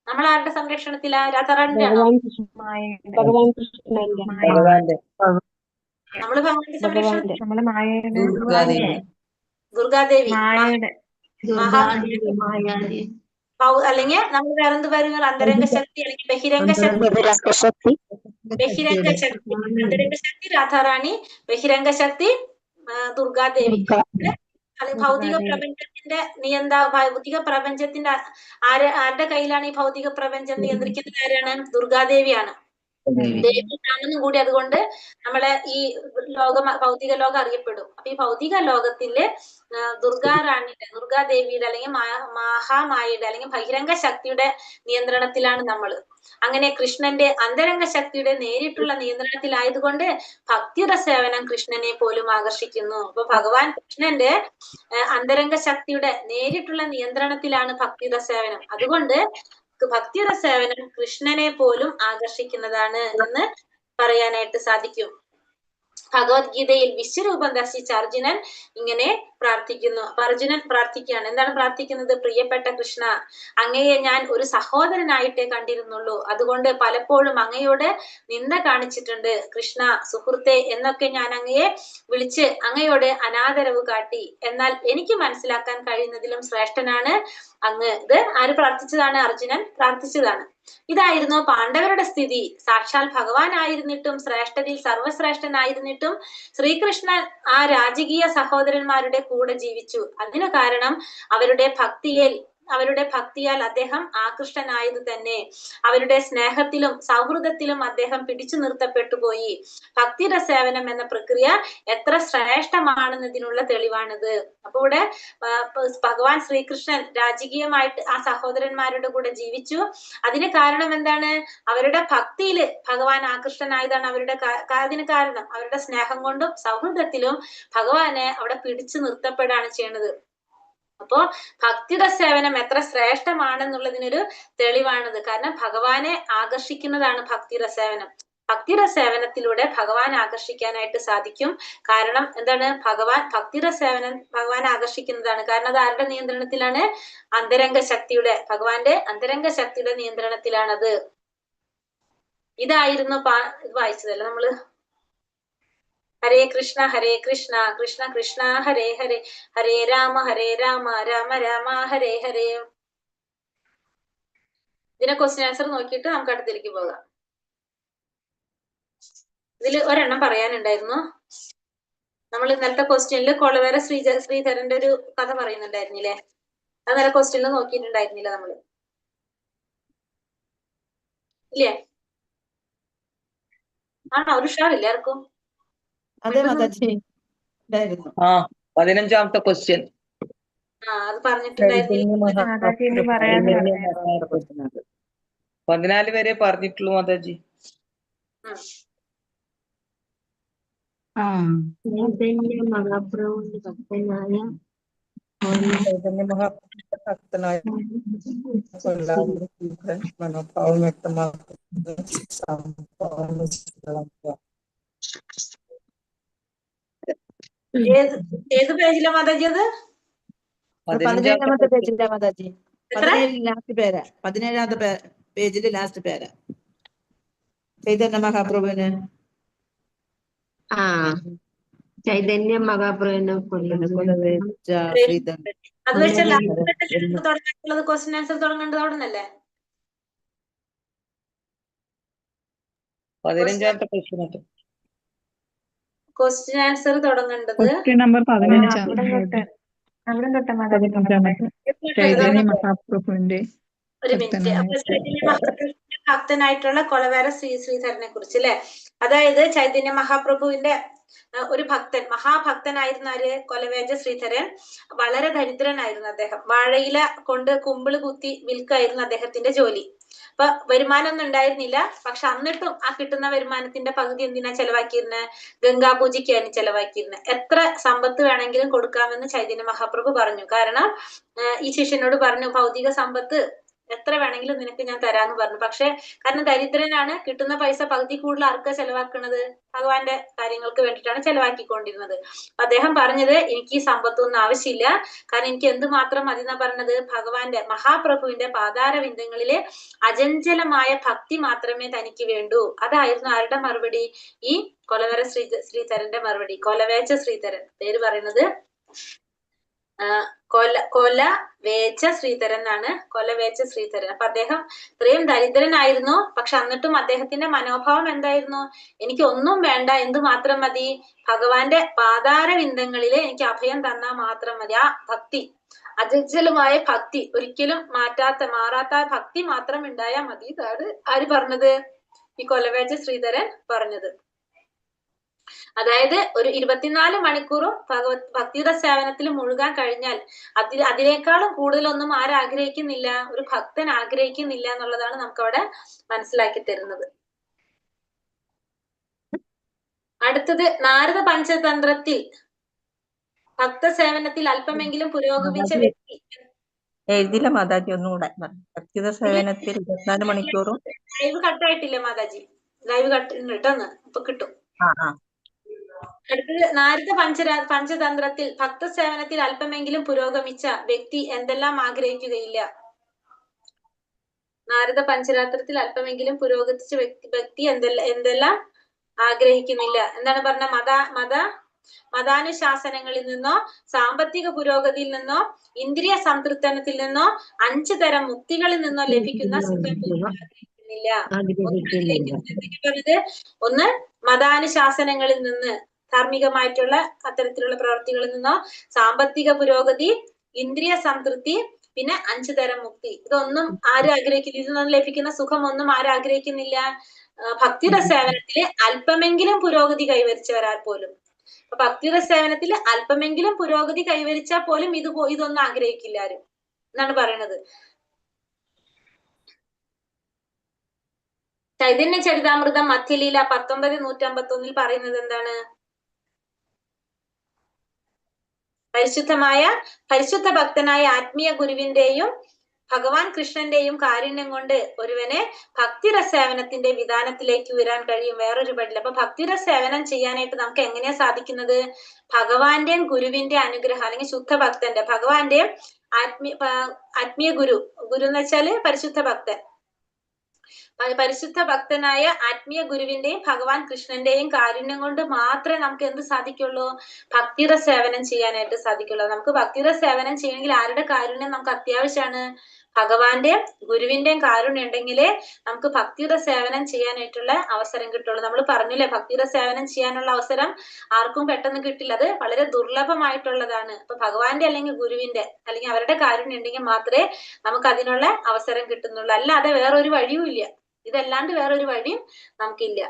നമ്മൾ ആരുടെ സംരക്ഷണത്തിലാ? രാധാറാണിയുടെ ആണോ? ഭഗവാന്റെ നമ്മള് ഭഗവാന്റെ സംരക്ഷണത്തിൽ. നമ്മള് മായയുടെ ദുർഗാദേവി. ദുർഗാദേവി, മായയുടെ അല്ലെങ്കിൽ നമ്മൾ വേറെന്ത് പറയുന്നത്? അന്തരംഗ ശക്തി അല്ലെങ്കിൽ ബഹിരംഗ ശക്തി. ബഹിരംഗ ശക്തി, അന്തരംഗ ശക്തി രാധാറാണി, ബഹിരംഗ ശക്തി ദുർഗാദേവി. ഭൗതിക പ്രപഞ്ചത്തിന്റെ ഭൗതിക പ്രപഞ്ചത്തിന്റെ ആരുടെ കയ്യിലാണ് ഈ ഭൗതിക പ്രപഞ്ചം നിയന്ത്രിക്കുന്നത്? ആരാണ്? ദുർഗാദേവിയാണ്. ദേവിയാണെന്നും കൂടി അതുകൊണ്ട് നമ്മളെ ഈ ഭൗതിക ലോകം അറിയപ്പെടും. അപ്പൊ ഈ ഭൗതിക ലോകത്തില് ദുർഗാദേവിയുടെ അല്ലെങ്കിൽ മഹാമായയുടെ അല്ലെങ്കിൽ ബഹിരംഗ ശക്തിയുടെ നിയന്ത്രണത്തിലാണ് നമ്മള്. അങ്ങനെ കൃഷ്ണന്റെ അന്തരംഗ ശക്തിയുടെ നേരിട്ടുള്ള നിയന്ത്രണത്തിലായതുകൊണ്ട് ഭക്തിയുടെ സേവനം കൃഷ്ണനെ പോലും ആകർഷിക്കുന്നു. അപ്പൊ ഭഗവാൻ കൃഷ്ണന്റെ അന്തരംഗ ശക്തിയുടെ നേരിട്ടുള്ള നിയന്ത്രണത്തിലാണ് ഭക്തിയുടെ സേവനം. അതുകൊണ്ട് ഭക്തിയുടെ സേവനം കൃഷ്ണനെ പോലും ആകർഷിക്കുന്നതാണ് എന്ന് പറയാനായിട്ട് സാധിക്കും. ഭഗവത്ഗീതയിൽ വിശ്വരൂപം ദർശിച്ച അർജുനൻ ഇങ്ങനെ പ്രാർത്ഥിക്കുന്നു. അപ്പൊ അർജുനൻ പ്രാർത്ഥിക്കുകയാണ്. എന്താണ് പ്രാർത്ഥിക്കുന്നത്? പ്രിയപ്പെട്ട കൃഷ്ണ, അങ്ങയെ ഞാൻ ഒരു സഹോദരനായിട്ടേ കണ്ടിരുന്നുള്ളൂ. അതുകൊണ്ട് പലപ്പോഴും അങ്ങയോട് നിന്ദ കാണിച്ചിട്ടുണ്ട്. കൃഷ്ണ സുഹൃത്തെ എന്നൊക്കെ ഞാൻ അങ്ങയെ വിളിച്ച് അങ്ങയോട് അനാദരവ് കാട്ടി. എന്നാൽ എനിക്ക് മനസ്സിലാക്കാൻ കഴിയുന്നതിലും ശ്രേഷ്ഠനാണ് അങ്ങ്. ഇത് ആര് പ്രാർത്ഥിച്ചതാണ്? അർജുനൻ പ്രാർത്ഥിച്ചതാണ്. ഇതായിരുന്നു പാണ്ഡവരുടെ സ്ഥിതി. സാക്ഷാൽ ഭഗവാനായിരുന്നിട്ടും ശ്രേഷ്ഠതയിൽ സർവശ്രേഷ്ഠനായിരുന്നിട്ടും ശ്രീകൃഷ്ണൻ ആ രാജകീയ സഹോദരന്മാരുടെ കൂടെ ജീവിച്ചു. അതിനു കാരണം അവരുടെ ഭക്തിയാൽ അദ്ദേഹം ആകൃഷ്ടനായത് തന്നെ. അവരുടെ സ്നേഹത്തിലും സൗഹൃദത്തിലും അദ്ദേഹം പിടിച്ചു നിർത്തപ്പെട്ടു പോയി. ഭക്തിയുടെ സേവനം എന്ന പ്രക്രിയ എത്ര ശ്രേഷ്ഠമാണെന്നതിനുള്ള തെളിവാണിത്. അപ്പൊ ഇവിടെ ഭഗവാൻ ശ്രീകൃഷ്ണൻ രാജകീയമായിട്ട് ആ സഹോദരന്മാരുടെ കൂടെ ജീവിച്ചു. അതിന് കാരണം എന്താണ്? അവരുടെ ഭക്തിയില് ഭഗവാൻ ആകൃഷ്ടനായതാണ് അതിന് കാരണം. അവരുടെ സ്നേഹം കൊണ്ടും സൗഹൃദത്തിലും ഭഗവാനെ അവിടെ പിടിച്ചു നിർത്തപ്പെടാണ് ചെയ്യുന്നത്. അപ്പോ ഭക്തിയുടെ സേവനം എത്ര ശ്രേഷ്ഠമാണെന്നുള്ളതിനൊരു തെളിവാണിത്. കാരണം ഭഗവാനെ ആകർഷിക്കുന്നതാണ് ഭക്തിയുടെ സേവനം. ഭക്തിയുടെ സേവനത്തിലൂടെ ഭഗവാൻ ആകർഷിക്കാനായിട്ട് സാധിക്കും. കാരണം എന്താണ്? ഭക്തിയുടെ സേവനം ഭഗവാൻ ആകർഷിക്കുന്നതാണ്. കാരണം അത് ആരുടെ നിയന്ത്രണത്തിലാണ്? അന്തരംഗ ശക്തിയുടെ, ഭഗവാന്റെ അന്തരംഗ ശക്തിയുടെ നിയന്ത്രണത്തിലാണത്. ഇതായിരുന്നു വായിച്ചതല്ലേ നമ്മള്? ഹരേ കൃഷ്ണ കൃഷ്ണ കൃഷ്ണ ഹരേ ഹരേ, ഹരേ രാമ രാമ രാമ ഹരേ ഹരേ. ഇതിന്റെ ക്വസ്റ്റ്യൻ ആൻസർ നോക്കിയിട്ട് നമുക്ക് അടുത്തേക്ക് പോകാം. ഇതിൽ ഒരെണ്ണം പറയാനുണ്ടായിരുന്നു. നമ്മൾ ഇന്നലത്തെ ക്വസ്റ്റ്യനിൽ കൊളവേര ശ്രീധരന്റെ ഒരു കഥ പറയുന്നുണ്ടായിരുന്നില്ലേ? അത് നല്ല ക്വസ്റ്റ്യനിൽ നോക്കിയിട്ടുണ്ടായിരുന്നില്ല നമ്മള്, ഇല്ലേ? ആണോ? ഒരു ഉഷാറില്ലേ ആർക്കും? അതെ മാതാജി, ഉണ്ടായിരുന്നു. 15ാമത്തെ ക്വസ്റ്റ്യൻ. അത് പറഞ്ഞിട്ടുണ്ടായിരുന്നില്ല. മാതാജി എന്ന് പറയാതെ മഹാപ്രഭുവിനത് 14 വരെ പറഞ്ഞിട്ടുള്ളൂ മാതാജി. ചൈതന്യ മഹാപ്രഭുവിന്റെ ഭക്തനായ ചൈതന്യ മഹാപ്രഭുവിന്റെ ഭക്തനായ മനോഭാവം വ്യക്തമാക്കുന്ന ഏത് പേജിലെ മാതാജി അത്? 17ാമത്തെ പേജിലെ മാതാജി. എത്ര? 17ാമത്തെ പേജില് ലാസ്റ്റ് പേര ചൈതന്യ മഹാപ്രഭുവിന് ചൈതന്യ മഹാപ്രഭുവിനെ അത് വെച്ചാൽ തുടങ്ങാനുള്ളത് ക്വസ്റ്റ്യൻ ആൻസർ തുടങ്ങേണ്ടത് അവിടെ നിന്നല്ലേ? 15ാമത്തെ ക്വസ്റ്റ്യൻ. ക്വസ്റ്റ്യൻ ആൻസർ തുടങ്ങേണ്ടത് നമ്പർ അവിടെ തൊട്ട് മാതാജി ചൈതന്യ മഹാപ്രഭുവിന്റെ ഒരു മിനിറ്റ്. അപ്പൊ ചൈതന്യ മഹാപ്രഭുവിന്റെ ഭക്തനായിട്ടുള്ള കൊലവേര ശ്രീധരനെ കുറിച്ച് അല്ലെ? അതായത് ചൈതന്യ മഹാപ്രഭുവിന്റെ ഒരു ഭക്തൻ, മഹാഭക്തനായിരുന്ന ആര്? കൊലവേജ ശ്രീധരൻ. വളരെ ദരിദ്രനായിരുന്നു അദ്ദേഹം. വാഴയില കൊണ്ട് കുമ്പിള് കുത്തി വിൽക്കായിരുന്നു അദ്ദേഹത്തിന്റെ ജോലി. അപ്പൊ വരുമാനമൊന്നും ഉണ്ടായിരുന്നില്ല. പക്ഷെ എന്നിട്ടും ആ കിട്ടുന്ന വരുമാനത്തിന്റെ പകുതി എന്തിനാ ചെലവാക്കിയിരുന്നത്? ഗംഗാപൂജയ്ക്കാണ് ചെലവാക്കിയിരുന്നത്. എത്ര സമ്പത്ത് വേണമെങ്കിലും കൊടുക്കാമെന്ന് ചൈതന്യ മഹാപ്രഭു പറഞ്ഞു. കാരണം ഈ ശിഷ്യനോട് പറഞ്ഞു, ഭൗതിക സമ്പത്ത് എത്ര വേണമെങ്കിലും നിനക്ക് ഞാൻ തരാന്ന് പറഞ്ഞു. പക്ഷെ കാരണം ദരിദ്രനാണ്, കിട്ടുന്ന പൈസ പകുതി കൂടുതൽ ആർക്കാ ചെലവാക്കുന്നത്? ഭഗവാന്റെ കാര്യങ്ങൾക്ക് വേണ്ടിയിട്ടാണ് ചെലവാക്കിക്കൊണ്ടിരുന്നത്. അദ്ദേഹം പറഞ്ഞത്, എനിക്ക് ഈ സമ്പത്തൊന്നും ആവശ്യമില്ല, കാരണം എനിക്ക് എന്തുമാത്രം മതി എന്നാ പറഞ്ഞത്? ഭഗവാന്റെ മഹാപ്രഭുവിന്റെ പാതാരവിന്ദങ്ങളിലെ അചഞ്ചലമായ ഭക്തി മാത്രമേ തനിക്ക് വേണ്ടൂ. അതായിരുന്നു ആരുടെ മറുപടി? ഈ കൊലവേര ശ്രീധരന്റെ മറുപടി. കൊലവേച്ച ശ്രീധരൻ, പേര് പറയുന്നത് കൊലവേച്ച ശ്രീധരൻ എന്നാണ്. കൊലവേച്ച ശ്രീധരൻ. അപ്പൊ അദ്ദേഹം ഇത്രയും ദരിദ്രനായിരുന്നു. പക്ഷെ എന്നിട്ടും അദ്ദേഹത്തിന്റെ മനോഭാവം എന്തായിരുന്നു? എനിക്ക് ഒന്നും വേണ്ട, എന്ത് മാത്രം മതി? ഭഗവാന്റെ പാതാരവിന്ദങ്ങളില് എനിക്ക് അഭയം തന്നാ മാത്രം മതി. ആ ഭക്തി, അചഞ്ചലമായ ഭക്തി, ഒരിക്കലും മാറാത്ത ഭക്തി മാത്രം ഉണ്ടായാൽ മതി. ഇതാണ് ആര് പറഞ്ഞത്? ഈ കൊലവേച്ച ശ്രീധരൻ പറഞ്ഞത്. അതായത് ഒരു 24 മണിക്കൂറും ഭക്തിയുടെ സേവനത്തിൽ മുഴുകാൻ കഴിഞ്ഞാൽ അതിനേക്കാളും കൂടുതലൊന്നും ആരാഗ്രഹിക്കുന്നില്ല? ഒരു ഭക്തൻ ആഗ്രഹിക്കുന്നില്ല എന്നുള്ളതാണ് നമുക്ക് അവിടെ മനസ്സിലാക്കി തരുന്നത്. അടുത്തത് നാരദ പഞ്ചതന്ത്രത്തിൽ ഭക്തസേവനത്തിൽ അല്പമെങ്കിലും പുരോഗമിച്ച വ്യക്തി. എഴുതില്ല മാതാജി, ഒന്നുകൂടെ. ഭക്തിയുടെ സേവനത്തിൽ 24 മണിക്കൂറും. ലൈവ് കട്ടായിട്ടില്ല മാതാജി, ലൈവ് കട്ട് കിട്ടുന്നു, ഇപ്പൊ കിട്ടും. അടുത്തത് നാരദ പഞ്ചതന്ത്രത്തിൽ ഭക്തസേവനത്തിൽ അല്പമെങ്കിലും പുരോഗമിച്ച വ്യക്തി എന്തെല്ലാം ആഗ്രഹിക്കുകയില്ല? നാരദ പഞ്ചരാത്രത്തിൽ അല്പമെങ്കിലും പുരോഗമിച്ച വ്യക്തി എന്തെല്ലാം ആഗ്രഹിക്കുന്നില്ല? എന്താണ് പറഞ്ഞ? മതാനുശാസനങ്ങളിൽ നിന്നോ, സാമ്പത്തിക പുരോഗതിയിൽ നിന്നോ, ഇന്ദ്രിയ സംതൃപ്തനത്തിൽ നിന്നോ, 5 തരം മുക്തികളിൽ നിന്നോ ലഭിക്കുന്ന സുഖം ആഗ്രഹിക്കുന്നില്ല. ഒന്ന് മതാനുശാസനങ്ങളിൽ നിന്ന്, ധാർമ്മികമായിട്ടുള്ള അത്തരത്തിലുള്ള പ്രവർത്തികളിൽ നിന്നോ, സാമ്പത്തിക പുരോഗതി, ഇന്ദ്രിയ സംതൃപ്തി, പിന്നെ 5 തരം മുക്തി. ഇതൊന്നും ആരും ആഗ്രഹിക്കുന്നില്ല. ഇതൊന്നും ലഭിക്കുന്ന സുഖം ഒന്നും ആരും ആഗ്രഹിക്കുന്നില്ല. ഭക്തിയുടെ സേവനത്തില് അല്പമെങ്കിലും പുരോഗതി കൈവരിച്ചവരാൽ പോലും, ഭക്തിയുടെ സേവനത്തിൽ അല്പമെങ്കിലും പുരോഗതി കൈവരിച്ചാൽ പോലും ഇതൊന്നും ആഗ്രഹിക്കില്ല ആരും എന്നാണ് പറയുന്നത്. ചൈതന്യ ചരിതാമൃതം മധ്യലീല 19:151 പറയുന്നത് എന്താണ്? പരിശുദ്ധ ഭക്തനായ ആത്മീയ ഗുരുവിന്റെയും ഭഗവാൻ കൃഷ്ണന്റെയും കാരുണ്യം കൊണ്ട് ഒരുവനെ ഭക്തിയുടെ സേവനത്തിന്റെ വിധാനത്തിലേക്ക് ഉയരാൻ കഴിയും. വേറൊരു പടില്ല. അപ്പൊ ഭക്തിയുടെ സേവനം ചെയ്യാനായിട്ട് നമുക്ക് എങ്ങനെയാ സാധിക്കുന്നത്? ഭഗവാന്റെയും ഗുരുവിന്റെ അനുഗ്രഹം, അല്ലെങ്കിൽ ശുദ്ധ ഭക്തന്റെ, ഭഗവാന്റെയും ആത്മീയ ഗുരു എന്ന് വെച്ചാല് പരിശുദ്ധ ഭക്തൻ, പരിശുദ്ധ ഭക്തനായ ആത്മീയ ഗുരുവിന്റെയും ഭഗവാൻ കൃഷ്ണന്റെയും കാരുണ്യം കൊണ്ട് മാത്രമേ നമുക്ക് എന്ത് സാധിക്കുള്ളൂ? ഭക്തിയുടെ സേവനം ചെയ്യാനായിട്ട് സാധിക്കുള്ളൂ. നമുക്ക് ഭക്തിയുടെ സേവനം ചെയ്യണമെങ്കിൽ ആരുടെ കാരുണ്യം നമുക്ക് അത്യാവശ്യമാണ്? ഭഗവാന്റെയും ഗുരുവിന്റെയും കാരുണ്യം ഉണ്ടെങ്കിലേ നമുക്ക് ഭക്തിയുടെ സേവനം ചെയ്യാനായിട്ടുള്ള അവസരം കിട്ടുള്ളൂ. നമ്മൾ പറഞ്ഞില്ലേ, ഭക്തിയുടെ സേവനം ചെയ്യാനുള്ള അവസരം ആർക്കും പെട്ടെന്ന് കിട്ടില്ല, അത് വളരെ ദുർലഭമായിട്ടുള്ളതാണ്. അപ്പൊ ഭഗവാന്റെ അല്ലെങ്കിൽ ഗുരുവിന്റെ അല്ലെങ്കിൽ അവരുടെ കാരുണ്യം ഉണ്ടെങ്കിൽ മാത്രമേ നമുക്ക് അതിനുള്ള അവസരം കിട്ടുന്നുള്ളൂ. അല്ലാതെ വേറൊരു വഴിയും ഇല്ല. ഇതല്ലാണ്ട് വേറൊരു വഴിയും നമുക്കില്ല.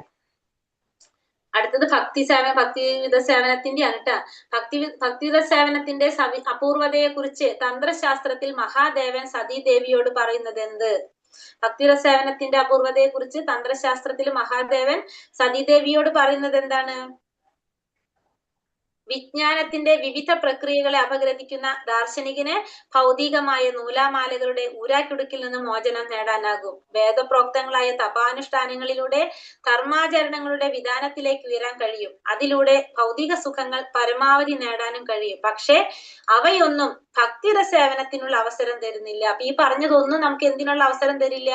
അടുത്തത് ഭക്തിവിധ സേവനത്തിന്റെ ആണ് കേട്ടാ. ഭക്തിവിധ സേവനത്തിന്റെ അപൂർവതയെ കുറിച്ച് തന്ത്രശാസ്ത്രത്തിൽ മഹാദേവൻ സതീദേവിയോട് പറയുന്നത് എന്ത്? ഭക്തിവിധ സേവനത്തിന്റെ അപൂർവതയെ കുറിച്ച് തന്ത്രശാസ്ത്രത്തിൽ മഹാദേവൻ സതീദേവിയോട് പറയുന്നത് എന്താണ്? വിജ്ഞാനത്തിന്റെ വിവിധ പ്രക്രിയകളെ അപഗ്രഥിക്കുന്ന ദാർശനികന് ഭൗതികമായ നൂലാമാലകളുടെ ഊരാക്കുടുക്കിൽ നിന്ന് മോചനം നേടാനാകും. വേദപ്രോക്തങ്ങളായ തപാനുഷ്ഠാനങ്ങളിലൂടെ കർമാചരണങ്ങളുടെ വിധാനത്തിലേക്ക് ഉയരാൻ കഴിയും. അതിലൂടെ ഭൗതിക സുഖങ്ങൾ പരമാവധി നേടാനും കഴിയും. പക്ഷെ അവയൊന്നും ഭക്തിയുടെ സേവനത്തിനുള്ള അവസരം തരുന്നില്ല. അപ്പൊ ഈ പറഞ്ഞതൊന്നും നമുക്ക് എന്തിനുള്ള അവസരം തരില്ല?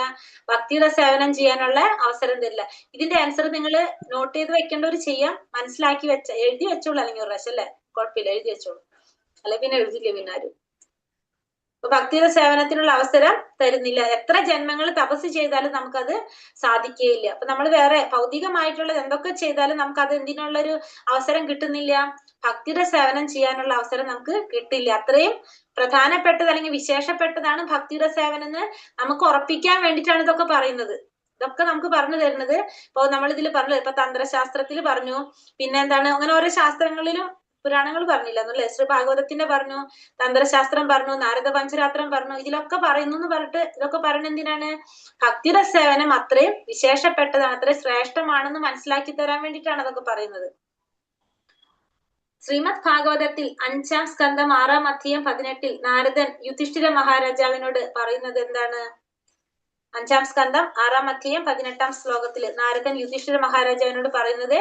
ഭക്തിയുടെ സേവനം ചെയ്യാനുള്ള അവസരം തരില്ല. ഇതിന്റെ ആൻസർ നിങ്ങൾ നോട്ട് ചെയ്ത് വെക്കേണ്ടവർ ചെയ്യാം, മനസ്സിലാക്കി എഴുതി വെച്ചോളൂ. അല്ലെങ്കിൽ ഒരു പ്രാവശ്യം അല്ലെ, കുഴപ്പമില്ല, എഴുതി വെച്ചോളൂ. അല്ലെ പിന്നെ എഴുതില്ല പിന്നെ ആരും. അപ്പൊ ഭക്തിയുടെ സേവനത്തിനുള്ള അവസരം തരുന്നില്ല. എത്ര ജന്മങ്ങൾ തപസ് ചെയ്താലും നമുക്കത് സാധിക്കുകയില്ല. അപ്പൊ നമ്മൾ വേറെ ഭൗതികമായിട്ടുള്ളത് എന്തൊക്കെ ചെയ്താലും നമുക്ക് അത് എന്തിനുള്ളൊരു അവസരം കിട്ടുന്നില്ല? ഭക്തിയുടെ സേവനം ചെയ്യാനുള്ള അവസരം നമുക്ക് കിട്ടില്ല. അത്രയും പ്രധാനപ്പെട്ടത് അല്ലെങ്കിൽ വിശേഷപ്പെട്ടതാണ് ഭക്തിയുടെ സേവനം എന്ന് നമുക്ക് ഉറപ്പിക്കാൻ വേണ്ടിയിട്ടാണ് ഇതൊക്കെ പറയുന്നത്. ഇതൊക്കെ നമുക്ക് പറഞ്ഞു തരുന്നത്. ഇപ്പൊ നമ്മൾ ഇതിൽ പറഞ്ഞു, ഇപ്പൊ തന്ത്രശാസ്ത്രത്തിൽ പറഞ്ഞു, പിന്നെ എന്താണ്, അങ്ങനെ ഓരോ ശാസ്ത്രങ്ങളിലും പുരാണങ്ങൾ പറഞ്ഞില്ല എന്നല്ലേ? ശ്രീ ഭാഗവതത്തിന്റെ പറഞ്ഞു, തന്ത്രശാസ്ത്രം പറഞ്ഞു, നാരദ പഞ്ചരാത്രം പറഞ്ഞു. ഇതിലൊക്കെ പറയുന്നു എന്ന് പറഞ്ഞിട്ട് ഇതൊക്കെ പറയുന്നത് എന്തിനാണ്? ഭക്തിയുടെ സേവനം അത്രയും വിശേഷപ്പെട്ടതാണ്, അത്രയും ശ്രേഷ്ഠമാണെന്ന് മനസ്സിലാക്കി തരാൻ വേണ്ടിയിട്ടാണ് അതൊക്കെ പറയുന്നത്. ശ്രീമദ് ഭാഗവതത്തിൽ 5-ാം സ്കന്ധം 6-ാം അധ്യായം 18 നാരദൻ യുധിഷ്ഠിര മഹാരാജാവിനോട് പറയുന്നത് എന്താണ്? 5-ാം സ്കന്ധം 6-ാം അധ്യായം 18-ാം ശ്ലോകത്തില് നാരദൻ യുധിഷ്ഠിര മഹാരാജാവിനോട് പറയുന്നത്,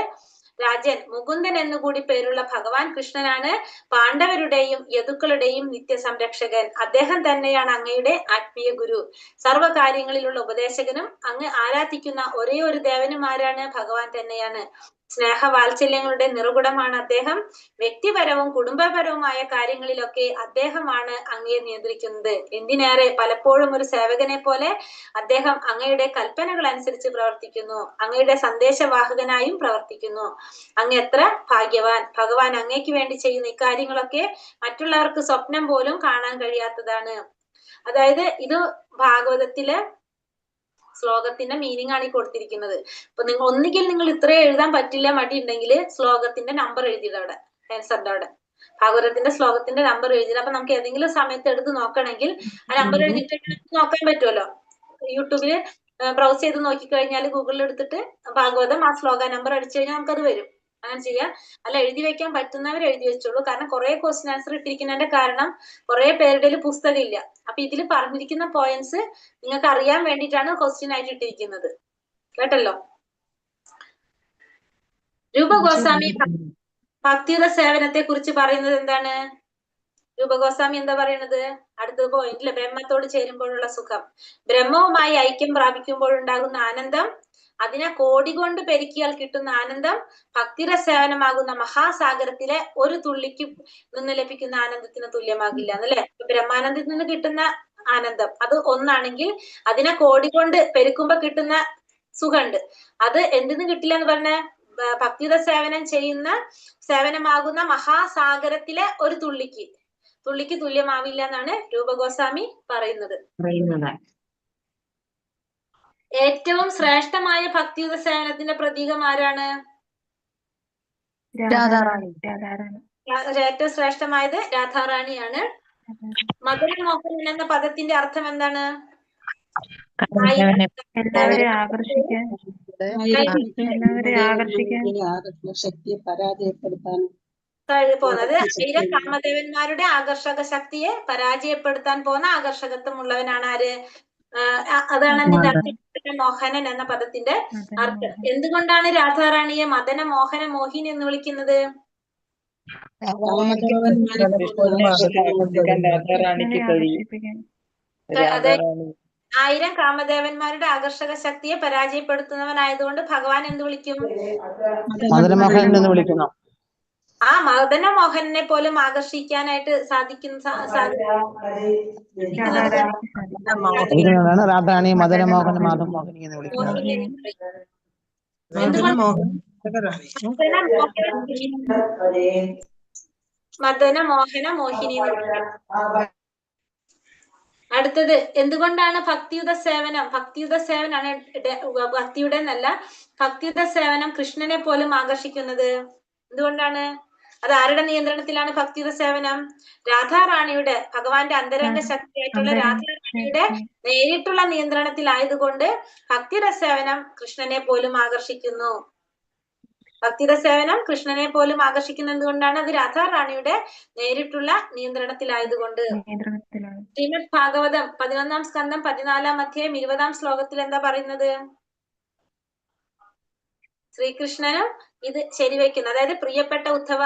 രാജൻ, മുകുന്ദൻ എന്നുകൂടി പേരുള്ള ഭഗവാൻ കൃഷ്ണനാണ് പാണ്ഡവരുടെയും യദുക്കളുടെയും നിത്യസംരക്ഷകൻ. അദ്ദേഹം തന്നെയാണ് അങ്ങയുടെ ആത്മീയ ഗുരു. സർവ്വകാര്യങ്ങളിലുള്ള ഉപദേശകനും അങ്ങ് ആരാധിക്കുന്ന ഒരേ ഒരു ദേവനുമാരാണ് ഭഗവാൻ തന്നെയാണ്. സ്നേഹവാത്സല്യങ്ങളുടെ നിറുകുടമാണ് അദ്ദേഹം. വ്യക്തിപരവും കുടുംബപരവുമായ കാര്യങ്ങളിലൊക്കെ അദ്ദേഹമാണ് അങ്ങയെ നിയന്ത്രിക്കുന്നത്. എന്തിനേറെ പലപ്പോഴും ഒരു സേവകനെ പോലെ അദ്ദേഹം അങ്ങയുടെ കൽപ്പനകൾ അനുസരിച്ച് പ്രവർത്തിക്കുന്നു. അങ്ങയുടെ സന്ദേശവാഹകനായും പ്രവർത്തിക്കുന്നു. അങ്ങ് എത്ര ഭാഗ്യവാൻ! ഭഗവാൻ അങ്ങേക്ക് വേണ്ടി ചെയ്യുന്ന ഇക്കാര്യങ്ങളൊക്കെ മറ്റുള്ളവർക്ക് സ്വപ്നം പോലും കാണാൻ കഴിയാത്തതാണ്. അതായത് ഇത് ഭാഗവതത്തിലെ ശ്ലോകത്തിന്റെ മീനിങ് ആണ് ഈ കൊടുത്തിരിക്കുന്നത്. അപ്പൊ ഒന്നുകിൽ നിങ്ങൾ ഇത്രയും എഴുതാൻ പറ്റില്ല, മടി ഉണ്ടെങ്കിൽ ശ്ലോകത്തിന്റെ നമ്പർ എഴുതിയിട അവിടെ, ആൻസറിന്റെ അവിടെ ഭാഗവതത്തിന്റെ ശ്ലോകത്തിന്റെ നമ്പർ എഴുതിയിട. അപ്പൊ നമുക്ക് ഏതെങ്കിലും സമയത്ത് എടുത്ത് നോക്കണമെങ്കിൽ ആ നമ്പർ എഴുതിയിട്ട് നോക്കാൻ പറ്റുമല്ലോ. യൂട്യൂബില് ബ്രൗസ് ചെയ്ത് നോക്കിക്കഴിഞ്ഞാൽ ഗൂഗിളിൽ എടുത്തിട്ട് ഭാഗവതം ആ ശ്ലോക നമ്പർ അടിച്ചു കഴിഞ്ഞാൽ നമുക്കത് വരും. അങ്ങനെ ചെയ്യാം. അല്ല എഴുതി വെക്കാൻ പറ്റുന്നവർ എഴുതി വെച്ചോളൂ. കാരണം കുറെ ക്വസ്റ്റ്യൻ ആൻസർ ഇട്ടിരിക്കുന്നതിന്റെ കാരണം കുറെ പേരുടെ പുസ്തകം ഇല്ല. അപ്പൊ ഇതിൽ പറഞ്ഞിരിക്കുന്ന പോയിന്റ്സ് നിങ്ങൾക്ക് അറിയാൻ വേണ്ടിയിട്ടാണ് ക്വസ്റ്റ്യൻ ആയിട്ട് ഇട്ടിരിക്കുന്നത്. കേട്ടല്ലോ? രൂപഗോസ്വാമി ഭക്തിയുടെ സേവനത്തെ കുറിച്ച് പറയുന്നത് എന്താണ്? രൂപഗോസ്വാമി എന്താ പറയുന്നത്? അടുത്തത് പോയിന്റില് ബ്രഹ്മത്തോട് ചേരുമ്പോഴുള്ള സുഖം, ബ്രഹ്മവുമായി ഐക്യം പ്രാപിക്കുമ്പോഴുണ്ടാകുന്ന ആനന്ദം, അതിനെ കോടി കൊണ്ട് പെരുക്കിയാൽ കിട്ടുന്ന ആനന്ദം ഭക്തിയുടെ സേവനമാകുന്ന മഹാസാഗരത്തിലെ ഒരു തുള്ളിക്ക് നിന്ന് ലഭിക്കുന്ന ആനന്ദത്തിന് തുല്യമാകില്ല എന്നല്ലേ? ബ്രഹ്മാനന്ദത്തിൽ നിന്ന് കിട്ടുന്ന ആനന്ദം അത് ഒന്നാണെങ്കിൽ അതിനെ കോടി കൊണ്ട് പെരുക്കുമ്പോ കിട്ടുന്ന സുഖമുണ്ട്. അത് എന്തിന്ന് കിട്ടില്ല എന്ന് പറഞ്ഞ ഭക്തിയുടെ സേവനം ചെയ്യുന്ന സേവനമാകുന്ന മഹാസാഗരത്തിലെ ഒരു തുള്ളിക്ക് തുല്യമാവില്ല എന്നാണ് രൂപഗോസ്വാമി പറയുന്നത്. ഏറ്റവും ശ്രേഷ്ഠമായ ഭക്തിയുടെ സേവനത്തിന്റെ പ്രതീകം ആരാണ്? ഏറ്റവും ശ്രേഷ്ഠമായത് രാധാറാണിയാണ്. മദനമോഹനൻ എന്ന പദത്തിന്റെ അർത്ഥം എന്താണ്? എല്ലാവരെയും ആകർഷിക്കാൻ ശക്തിയെ പരാജയപ്പെടുത്താൻ പോകുന്നത് 1000 കാമദേവന്മാരുടെ ആകർഷക ശക്തിയെ പരാജയപ്പെടുത്താൻ പോകുന്ന ആകർഷകത്വം ഉള്ളവനാണ് ആര്? അതാണ് അതിന്റെ അർത്ഥം, മോഹനൻ എന്ന പദത്തിന്റെ അർത്ഥം. എന്തുകൊണ്ടാണ് രാധാറാണിയെ മദന മോഹന മോഹിനി എന്ന് വിളിക്കുന്നത്? അതെ, 1000 കാമദേവന്മാരുടെ ആകർഷക ശക്തിയെ പരാജയപ്പെടുത്തുന്നവനായതുകൊണ്ട് ഭഗവാൻ എന്ത് വിളിക്കും? മദനമോഹനൻ എന്ന് വിളിക്കുന്നു. ആ മദനമോഹനെ പോലും ആകർഷിക്കാനായിട്ട് സാധിക്കുന്ന രാധാറാണി മദനമോഹൻ മാധവമോഹിനി എന്ന് വിളിക്കുന്നത്. മദനമോഹന മോഹിനി. അടുത്തത് എന്തുകൊണ്ടാണ് ഭക്തിയുത സേവനം ഭക്തിയുടെ എന്നല്ല ഭക്തിയുത സേവനം കൃഷ്ണനെ പോലും ആകർഷിക്കുന്നത്? എന്തുകൊണ്ടാണ്? അത് ആരുടെ നിയന്ത്രണത്തിലാണ് ഭക്തിയുത സേവനം? രാധാറാണിയുടെ, ഭഗവാന്റെ അന്തരംഗ ശക്തിയായിട്ടുള്ള രാധാറാണിയുടെ നേരിട്ടുള്ള നിയന്ത്രണത്തിലായതുകൊണ്ട് ഭക്തിയുത സേവനം കൃഷ്ണനെ പോലും ആകർഷിക്കുന്നു. ഭക്തിയുത സേവനം കൃഷ്ണനെ പോലും ആകർഷിക്കുന്നത് എന്തുകൊണ്ടാണ്? അത് രാധാറാണിയുടെ നേരിട്ടുള്ള നിയന്ത്രണത്തിലായതുകൊണ്ട്. ശ്രീമദ് ഭാഗവതം 11-ാം സ്കന്ധം 14-ാം അധ്യായം 20-ാം ശ്ലോകത്തിൽ എന്താ പറയുന്നത്? ശ്രീകൃഷ്ണനും ഇത് ശരിവെക്കുന്നു. അതായത് പ്രിയപ്പെട്ട ഉദ്ധവ,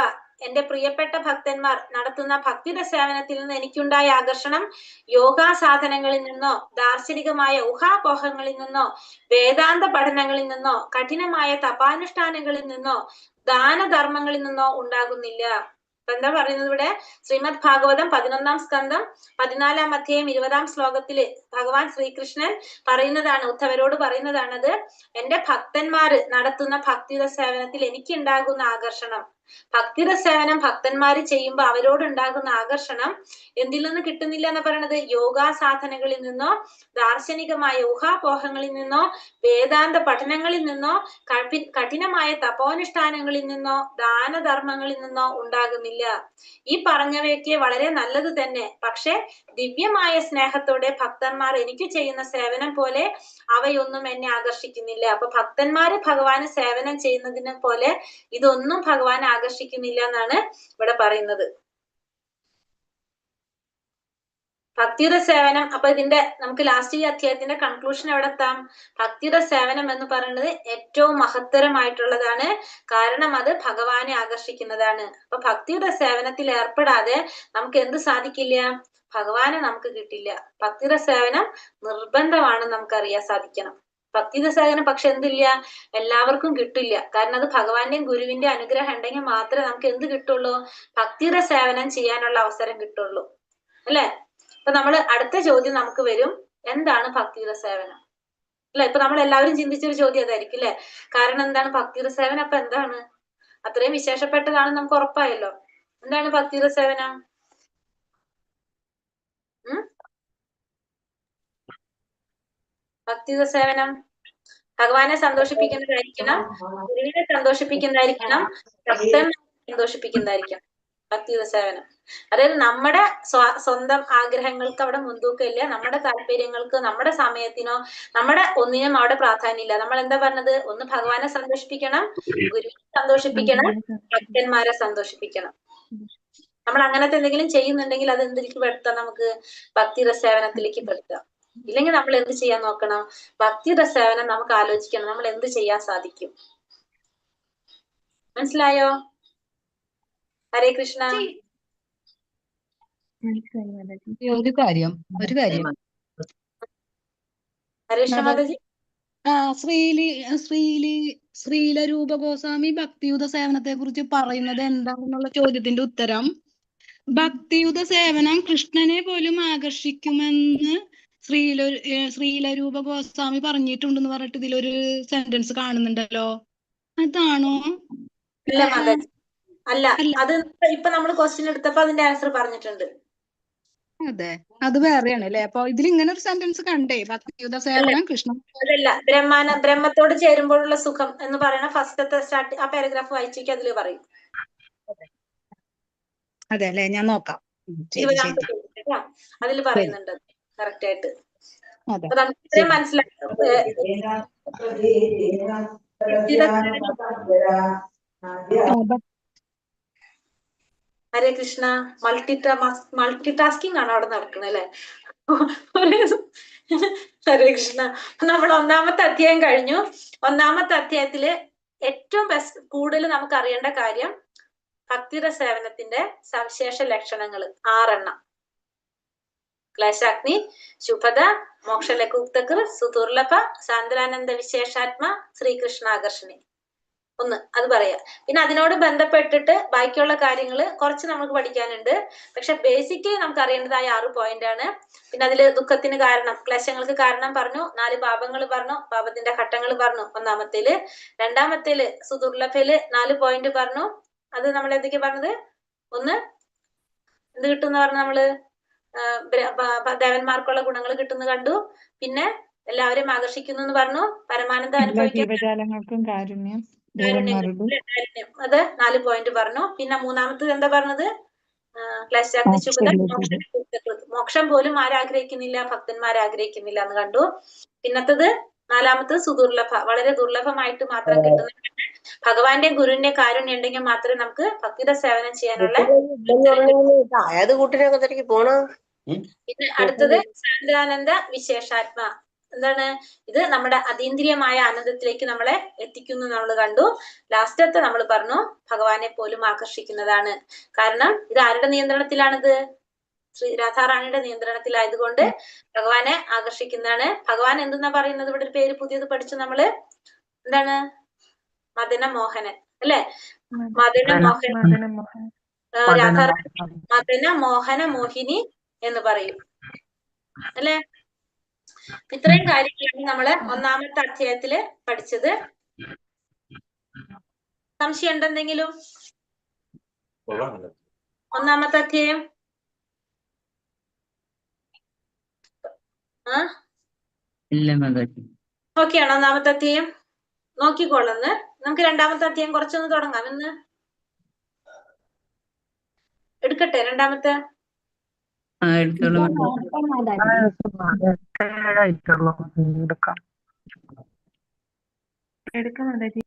എന്റെ പ്രിയപ്പെട്ട ഭക്തന്മാർ നടത്തുന്ന ഭക്തിയുടെ സേവനത്തിൽ നിന്ന് എനിക്കുണ്ടായ ആകർഷണം യോഗാസാധനങ്ങളിൽ നിന്നോ ദാർശനികമായ ഊഹാപോഹങ്ങളിൽ നിന്നോ വേദാന്ത പഠനങ്ങളിൽ നിന്നോ കഠിനമായ തപാനുഷ്ഠാനങ്ങളിൽ നിന്നോ ദാനധർമ്മങ്ങളിൽ നിന്നോ ഉണ്ടാകുന്നില്ല. അപ്പൊ എന്താ പറയുന്നത് ഇവിടെ? ശ്രീമദ് ഭാഗവതം 11-ാം സ്കന്ധം 14-ാം അധ്യായം 20-ാം ശ്ലോകത്തില് ഭഗവാൻ ശ്രീകൃഷ്ണൻ പറയുന്നതാണ്, ഉദ്ധവരോട് പറയുന്നതാണത്. എന്റെ ഭക്തന്മാര് നടത്തുന്ന ഭക്തിയുടെ സേവനത്തിൽ എനിക്കുണ്ടാകുന്ന ആകർഷണം, ഭക്തിയുടെ സേവനം ഭക്തന്മാര് ചെയ്യുമ്പോ അവരോടുണ്ടാകുന്ന ആകർഷണം എന്തിൽ നിന്ന് കിട്ടുന്നില്ല എന്ന് പറയണത്? യോഗാസാധനകളിൽ നിന്നോ ദാർശനികമായ ഊഹാപോഹങ്ങളിൽ നിന്നോ വേദാന്ത പഠനങ്ങളിൽ നിന്നോ കഠിനമായ തപോനുഷ്ഠാനങ്ങളിൽ നിന്നോ ദാനധർമ്മങ്ങളിൽ നിന്നോ ഉണ്ടാകുന്നില്ല. ഈ പറഞ്ഞവയൊക്കെ വളരെ നല്ലത് തന്നെ. പക്ഷെ ദിവ്യമായ സ്നേഹത്തോടെ ഭക്തന്മാർ എനിക്ക് ചെയ്യുന്ന സേവനം പോലെ അവയൊന്നും എന്നെ ആകർഷിക്കുന്നില്ല. അപ്പൊ ഭക്തന്മാര് ഭഗവാന് സേവനം ചെയ്യുന്നതിനെ പോലെ ഇതൊന്നും ഭഗവാൻ ആകർഷിക്കുന്നില്ല എന്നാണ് ഇവിടെ പറയുന്നത്. ഭക്തിയുടെ സേവനം, അപ്പൊ ഇതിന്റെ നമുക്ക് ലാസ്റ്റ് ഈ അധ്യായത്തിന്റെ കൺക്ലൂഷൻ എവിടെ എത്താം? ഭക്തിയുടെ സേവനം എന്ന് പറയുന്നത് ഏറ്റവും മഹത്തരമായിട്ടുള്ളതാണ്. കാരണം അത് ഭഗവാനെ ആകർഷിക്കുന്നതാണ്. അപ്പൊ ഭക്തിയുടെ സേവനത്തിൽ ഏർപ്പെടാതെ നമുക്ക് എന്ത് സാധിക്കില്ല? ഭഗവാനെ നമുക്ക് കിട്ടില്ല. ഭക്തിയുടെ സേവനം നിർബന്ധമാണ്, നമുക്കറിയാൻ സാധിക്കണം. ഭക്തിയുടെ സേവനം പക്ഷെ എന്തില്ല, എല്ലാവർക്കും കിട്ടില്ല. കാരണം അത് ഭഗവാന്റെയും ഗുരുവിന്റെ അനുഗ്രഹം ഉണ്ടെങ്കിൽ മാത്രമേ നമുക്ക് എന്ത് കിട്ടുള്ളൂ? ഭക്തിയുടെ സേവനം ചെയ്യാനുള്ള അവസരം കിട്ടുള്ളൂ, അല്ലെ? അപ്പൊ നമ്മൾ അടുത്ത ചോദ്യം നമുക്ക് വരും, എന്താണ് ഭക്തിയുടെ സേവനം? അല്ലെ? ഇപ്പൊ നമ്മൾ എല്ലാവരും ചിന്തിച്ചൊരു ചോദ്യം അതായിരിക്കും, അല്ലെ? കാരണം എന്താണ് ഭക്തിയുടെ സേവനം? അപ്പൊ എന്താണ്? അത്രയും വിശേഷപ്പെട്ടതാണ്, നമുക്ക് ഉറപ്പായല്ലോ. എന്താണ് ഭക്തിയുടെ സേവനം? ഭക്തിയുടെ സേവനം ഭഗവാനെ സന്തോഷിപ്പിക്കുന്നതായിരിക്കണം, ഗുരുവിനെ സന്തോഷിപ്പിക്കുന്നതായിരിക്കണം, ഭക്തനെ സന്തോഷിപ്പിക്കുന്നതായിരിക്കണം ഭക്തിയുടെ സേവനം. അതായത് നമ്മുടെ സ്വന്തം ആഗ്രഹങ്ങൾക്ക് അവിടെ മുൻതൂക്കമില്ല, നമ്മുടെ താല്പര്യങ്ങൾക്ക്, നമ്മുടെ സമയത്തിനോ, നമ്മുടെ ഒന്നിനും അവിടെ പ്രാധാന്യമില്ല. നമ്മൾ എന്താ പറഞ്ഞത്? ഒന്ന് ഭഗവാനെ സന്തോഷിപ്പിക്കണം, ഗുരുവിനെ സന്തോഷിപ്പിക്കണം, ഭക്തന്മാരെ സന്തോഷിപ്പിക്കണം. നമ്മൾ അങ്ങനത്തെ എന്തെങ്കിലും ചെയ്യുന്നുണ്ടെങ്കിൽ അത് എന്തിലേക്ക് പെടുത്താം? നമുക്ക് ഭക്തിയുടെ സേവനത്തിലേക്ക് പെടുത്താം. ഇല്ലെങ്കിൽ നമ്മൾ എന്ത് ചെയ്യാൻ നോക്കണം? ഭക്തിയുടെ സേവനം നമുക്ക് ആലോചിക്കണം, നമ്മൾ എന്ത് ചെയ്യാൻ സാധിക്കും. മനസ്സിലായോ? ഹരേ കൃഷ്ണ. ഒരു കാര്യം ഹരേ കൃഷ്ണ മാതാജി. ശ്രീലരൂപ ഗോസ്വാമി ഭക്തിയുത സേവനത്തെ കുറിച്ച് പറയുന്നത് എന്താണെന്നുള്ള ചോദ്യത്തിന്റെ ഉത്തരം, ഭക്തിയുത സേവനം കൃഷ്ണനെ പോലും ആകർഷിക്കുമെന്ന് ശ്രീലരൂപ ഗോസ്വാമി പറഞ്ഞിട്ടുണ്ടെന്ന് പറഞ്ഞിട്ട് ഇതിലൊരു സെന്റൻസ് കാണുന്നുണ്ടല്ലോ, അതാണോ? അല്ല മാതാജി, അല്ല. അത് ഇപ്പൊ നമ്മൾ ക്വസ്റ്റ്യൻ എടുത്തപ്പോ അതിന്റെ ആൻസർ പറഞ്ഞിട്ടുണ്ട്. അതെ, അത് വേറെയാണ് അല്ലെ? അപ്പൊ ഇതിൽ ഇങ്ങനെ ഒരു സെന്റൻസ് കണ്ടേ, ഭക്തിയുത സേവനം കൃഷ്ണ. അതല്ല, ബ്രഹ്മത്തോട് ചേരുമ്പോഴുള്ള സുഖം എന്ന് പറയുന്ന ഫസ്റ്റത്തെ സ്റ്റാർട്ട് ആ പാരഗ്രാഫ് വായിച്ചേക്ക്, അതില് പറയും. അതെ അല്ലെ? ഞാൻ നോക്കാം. അതിൽ പറയുന്നുണ്ട് കറക്റ്റ് ആയിട്ട്. അതെ, അപ്പൊ നമുക്ക് ഇത്രയും മനസ്സിലാക്കി. ഹരേ കൃഷ്ണ. മൾട്ടി ടാസ്കിങ് ആണ് അവിടെ നടക്കുന്നത്, അല്ലെ? ഹരേ കൃഷ്ണ. നമ്മൾ ഒന്നാമത്തെ അധ്യായം കഴിഞ്ഞു. ഒന്നാമത്തെ അധ്യായത്തില് ഏറ്റവും കൂടുതൽ നമുക്ക് അറിയേണ്ട കാര്യം ഭക്തിയുടെ സേവനത്തിന്റെ സവിശേഷ ലക്ഷണങ്ങൾ 6 ക്ലേശാഗ്നി, ശുഭദ, മോക്ഷലകുപ്തകൃ, സുദുർലഭ, സാന്ദ്രാനന്ദ വിശേഷാത്മ, ശ്രീകൃഷ്ണാകർഷണി. 1 അത് പറയാ. പിന്നെ അതിനോട് ബന്ധപ്പെട്ടിട്ട് ബാക്കിയുള്ള കാര്യങ്ങൾ കുറച്ച് നമുക്ക് പഠിക്കാനുണ്ട്. പക്ഷെ ബേസിക്കലി നമുക്ക് അറിയേണ്ടതായ 6 പോയിന്റ് ആണ്. പിന്നെ അതില് ദുഃഖത്തിന് കാരണം, ക്ലേശങ്ങൾക്ക് കാരണം പറഞ്ഞു, 4 പാപങ്ങൾ പറഞ്ഞു, പാപത്തിന്റെ ഘട്ടങ്ങൾ പറഞ്ഞു ഒന്നാമത്തേല്. രണ്ടാമത്തേല് സുദുർലഭയില് 4 പോയിന്റ് പറഞ്ഞു. അത് നമ്മൾ എന്തൊക്കെയാ പറഞ്ഞത്? 1 എന്ത് കിട്ടും എന്ന് പറഞ്ഞു? നമ്മള് ദേവന്മാർക്കുള്ള ഗുണങ്ങൾ കിട്ടുന്നു കണ്ടു. പിന്നെ എല്ലാവരെയും ആകർഷിക്കുന്നു എന്ന് പറഞ്ഞു. പരമാനന്ദം എല്ലാ അനുഭവിക്കാൻ ജീവജാലങ്ങൾക്കും കാരുണ്യം, കാരുണ്യം, ദേവന്മാരോടും കാരുണ്യം. അത് 4 പോയിന്റ് പറഞ്ഞു. പിന്നെ മൂന്നാമത്തത് എന്താ പറഞ്ഞത്? മോക്ഷം പോലും ആരാഗ്രഹിക്കുന്നില്ല, ഭക്തന്മാർ ആഗ്രഹിക്കുന്നില്ല എന്ന് കണ്ടു. പിന്നത്തത് നാലാമത്തത് സുദുർലഭ, വളരെ ദുർലഭമായിട്ട് മാത്രം കിട്ടുന്ന ഭഗവാന്റെ ഗുരുവിന്റെ കാരുണ്യം ഉണ്ടെങ്കിൽ മാത്രമേ നമുക്ക് ഭക്തിയുടെ സേവനം ചെയ്യാനുള്ള. പിന്നെ അടുത്തത് സാന്ദ്രാനന്ദ വിശേഷാത്മ. എന്താണ് ഇത്? നമ്മുടെ അതീന്ദ്രിയമായ ആനന്ദത്തിലേക്ക് നമ്മളെ എത്തിക്കുന്നു നമ്മൾ കണ്ടു. ലാസ്റ്റത്തെ നമ്മൾ പറഞ്ഞു ഭഗവാനെ പോലും ആകർഷിക്കുന്നതാണ്. കാരണം ഇത് ആരുടെ നിയന്ത്രണത്തിലാണിത്? ശ്രീ രാധാറാണിയുടെ നിയന്ത്രണത്തിലായതുകൊണ്ട് ഭഗവാനെ ആകർഷിക്കുന്നതാണ്. ഭഗവാൻ എന്തെന്നാ പറയുന്നത്? ഇവിടെ ഒരു പേര് പുതിയത് പഠിച്ചു നമ്മള്. എന്താണ്? മദനമോഹനൻ അല്ലെ? മദനമോഹൻ, രാധാറാണി മദന മോഹന മോഹിനി എന്ന് പറയും അല്ലെ? ഇത്രയും കാര്യങ്ങളാണ് നമ്മള് ഒന്നാമത്തെ അധ്യായത്തില് പഠിച്ചത്. സംശയം ഉണ്ടെന്തെങ്കിലും? ഒന്നാമത്തെ അധ്യായം ഓക്കെയാണോ? ഒന്നാമത്തെ അധ്യായം നോക്കിക്കോളന്ന്. നമുക്ക് രണ്ടാമത്തെ അധ്യായം കുറച്ചൊന്ന് തുടങ്ങാം. ഇന്ന് എടുക്കട്ടെ രണ്ടാമത്തെ? എടുക്കാം മാതാജി.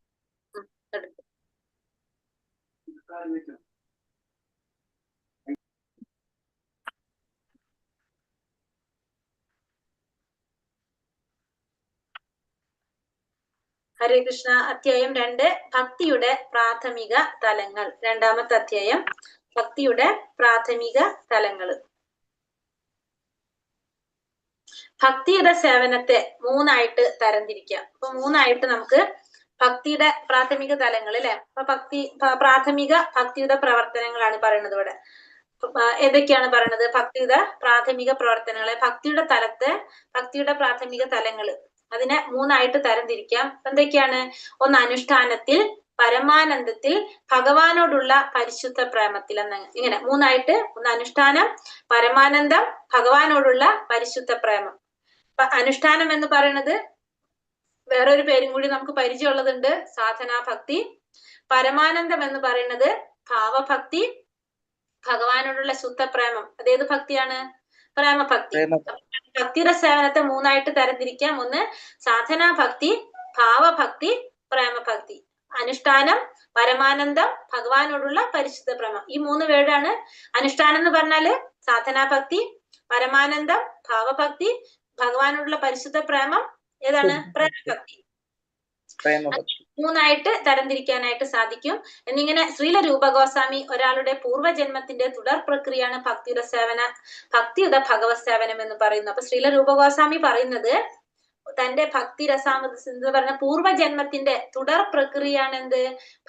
ഹരേ കൃഷ്ണ. അധ്യായം 2 ഭക്തിയുടെ പ്രാഥമിക തലങ്ങൾ. രണ്ടാമത്തെ അധ്യായം ഭക്തിയുടെ പ്രാഥമിക തലങ്ങൾ. ഭക്തിയുടെ സേവനത്തെ 3ആയിട്ട് തരംതിരിക്കാം. അപ്പൊ 3ആയിട്ട് നമുക്ക് ഭക്തിയുടെ പ്രാഥമിക തലങ്ങൾ അല്ലെ? അപ്പൊ പ്രാഥമിക ഭക്തിയുടെ പ്രവർത്തനങ്ങളാണ് പറയുന്നത് ഇവിടെ. ഏതൊക്കെയാണ് പറയുന്നത്? ഭക്തിയുടെ പ്രാഥമിക പ്രവർത്തനങ്ങളെ, ഭക്തിയുടെ തലത്തെ, ഭക്തിയുടെ പ്രാഥമിക തലങ്ങള്, അതിനെ 3ആയിട്ട് തരംതിരിക്കാം. എന്തൊക്കെയാണ്? ഒന്ന് അനുഷ്ഠാനത്തിൽ, പരമാനന്ദത്തിൽ, ഭഗവാനോടുള്ള പരിശുദ്ധ പ്രേമത്തിൽ എന്ന്. ഇങ്ങനെ 3ആയിട്ട്. ഒന്ന് അനുഷ്ഠാനം, പരമാനന്ദം, ഭഗവാനോടുള്ള പരിശുദ്ധ പ്രേമം. അപ്പൊ അനുഷ്ഠാനം എന്ന് പറയുന്നത് വേറൊരു പേരും കൂടി നമുക്ക് പരിചയമുള്ളതുണ്ട്, സാധനാഭക്തി. പരമാനന്ദം എന്ന് പറയുന്നത് ഭാവഭക്തി, ഭഗവാനോടുള്ള ശുദ്ധപ്രേമം. അതേത് ഭക്തിയാണ്? പ്രേമഭക്തി. ഭക്തിയുടെ സേവനത്തെ 3ആയിട്ട് തരംതിരിക്കാം. ഒന്ന് സാധനാഭക്തി, ഭാവഭക്തി, പ്രേമഭക്തി. അനുഷ്ഠാനം, പരമാനന്ദം, ഭഗവാനോടുള്ള പരിശുദ്ധ പ്രേമം. ഈ 3 വേർഡാണ്. അനുഷ്ഠാനം എന്ന് പറഞ്ഞാല് സാധനാഭക്തി, പരമാനന്ദം, ഭാവഭക്തി, ഭഗവാനോടുള്ള പരിശുദ്ധ പ്രേമം. ഏതാണ്? പ്രേമഭക്തി. 3ആയിട്ട് തരംതിരിക്കാനായിട്ട് സാധിക്കും. എന്നിങ്ങനെ ശ്രീല രൂപഗോസ്വാമി ഒരാളുടെ പൂർവ്വജന്മത്തിന്റെ തുടർ പ്രക്രിയയാണ് ഭക്തിയുടെ സേവന, ഭക്തിയുടെ ഭഗവത് സേവനം എന്ന് പറയുന്നു. അപ്പൊ ശ്രീല രൂപഗോസ്വാമി പറയുന്നത് തന്റെ ഭക്തി രസാമൃത പറഞ്ഞ പൂർവ്വജന്മത്തിന്റെ തുടർ പ്രക്രിയയാണ് എന്ത്?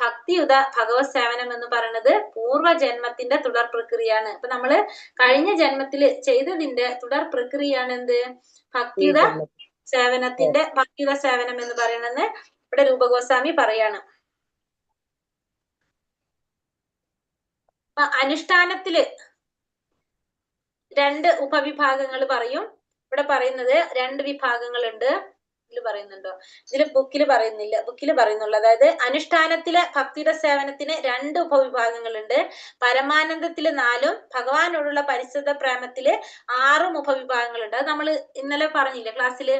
ഭക്തിയുത ഭഗവത് സേവനം എന്ന് പറയുന്നത് പൂർവ്വജന്മത്തിന്റെ തുടർ പ്രക്രിയയാണ്. അപ്പൊ നമ്മള് കഴിഞ്ഞ ജന്മത്തില് ചെയ്തതിന്റെ തുടർ പ്രക്രിയയാണ് എന്ത്? ഭക്തിയുത സേവനത്തിന്റെ, ഭക്തിയുത സേവനം എന്ന് പറയുന്നത് ഇവിടെ രൂപഗോസ്വാമി പറയാണ്. അനുഷ്ഠാനത്തില് 2 ഉപവിഭാഗങ്ങൾ പറയും. ഇവിടെ പറയുന്നത് 2 വിഭാഗങ്ങളുണ്ട്. ഇതിൽ പറയുന്നുണ്ടോ? ഇതില് ബുക്കിൽ പറയുന്നില്ല, ബുക്കിൽ പറയുന്നുള്ളൂ. അതായത് അനുഷ്ഠാനത്തിലെ ഭക്തിയുടെ സേവനത്തിന് 2 ഉപവിഭാഗങ്ങളുണ്ട്. പരമാനന്ദത്തില് 4ഉം ഭഗവാനോടുള്ള പരിശുദ്ധ പ്രേമത്തില് 6 ഉപവിഭാഗങ്ങളുണ്ട്. അത് നമ്മൾ ഇന്നലെ പറഞ്ഞില്ലേ ക്ലാസ്സില്?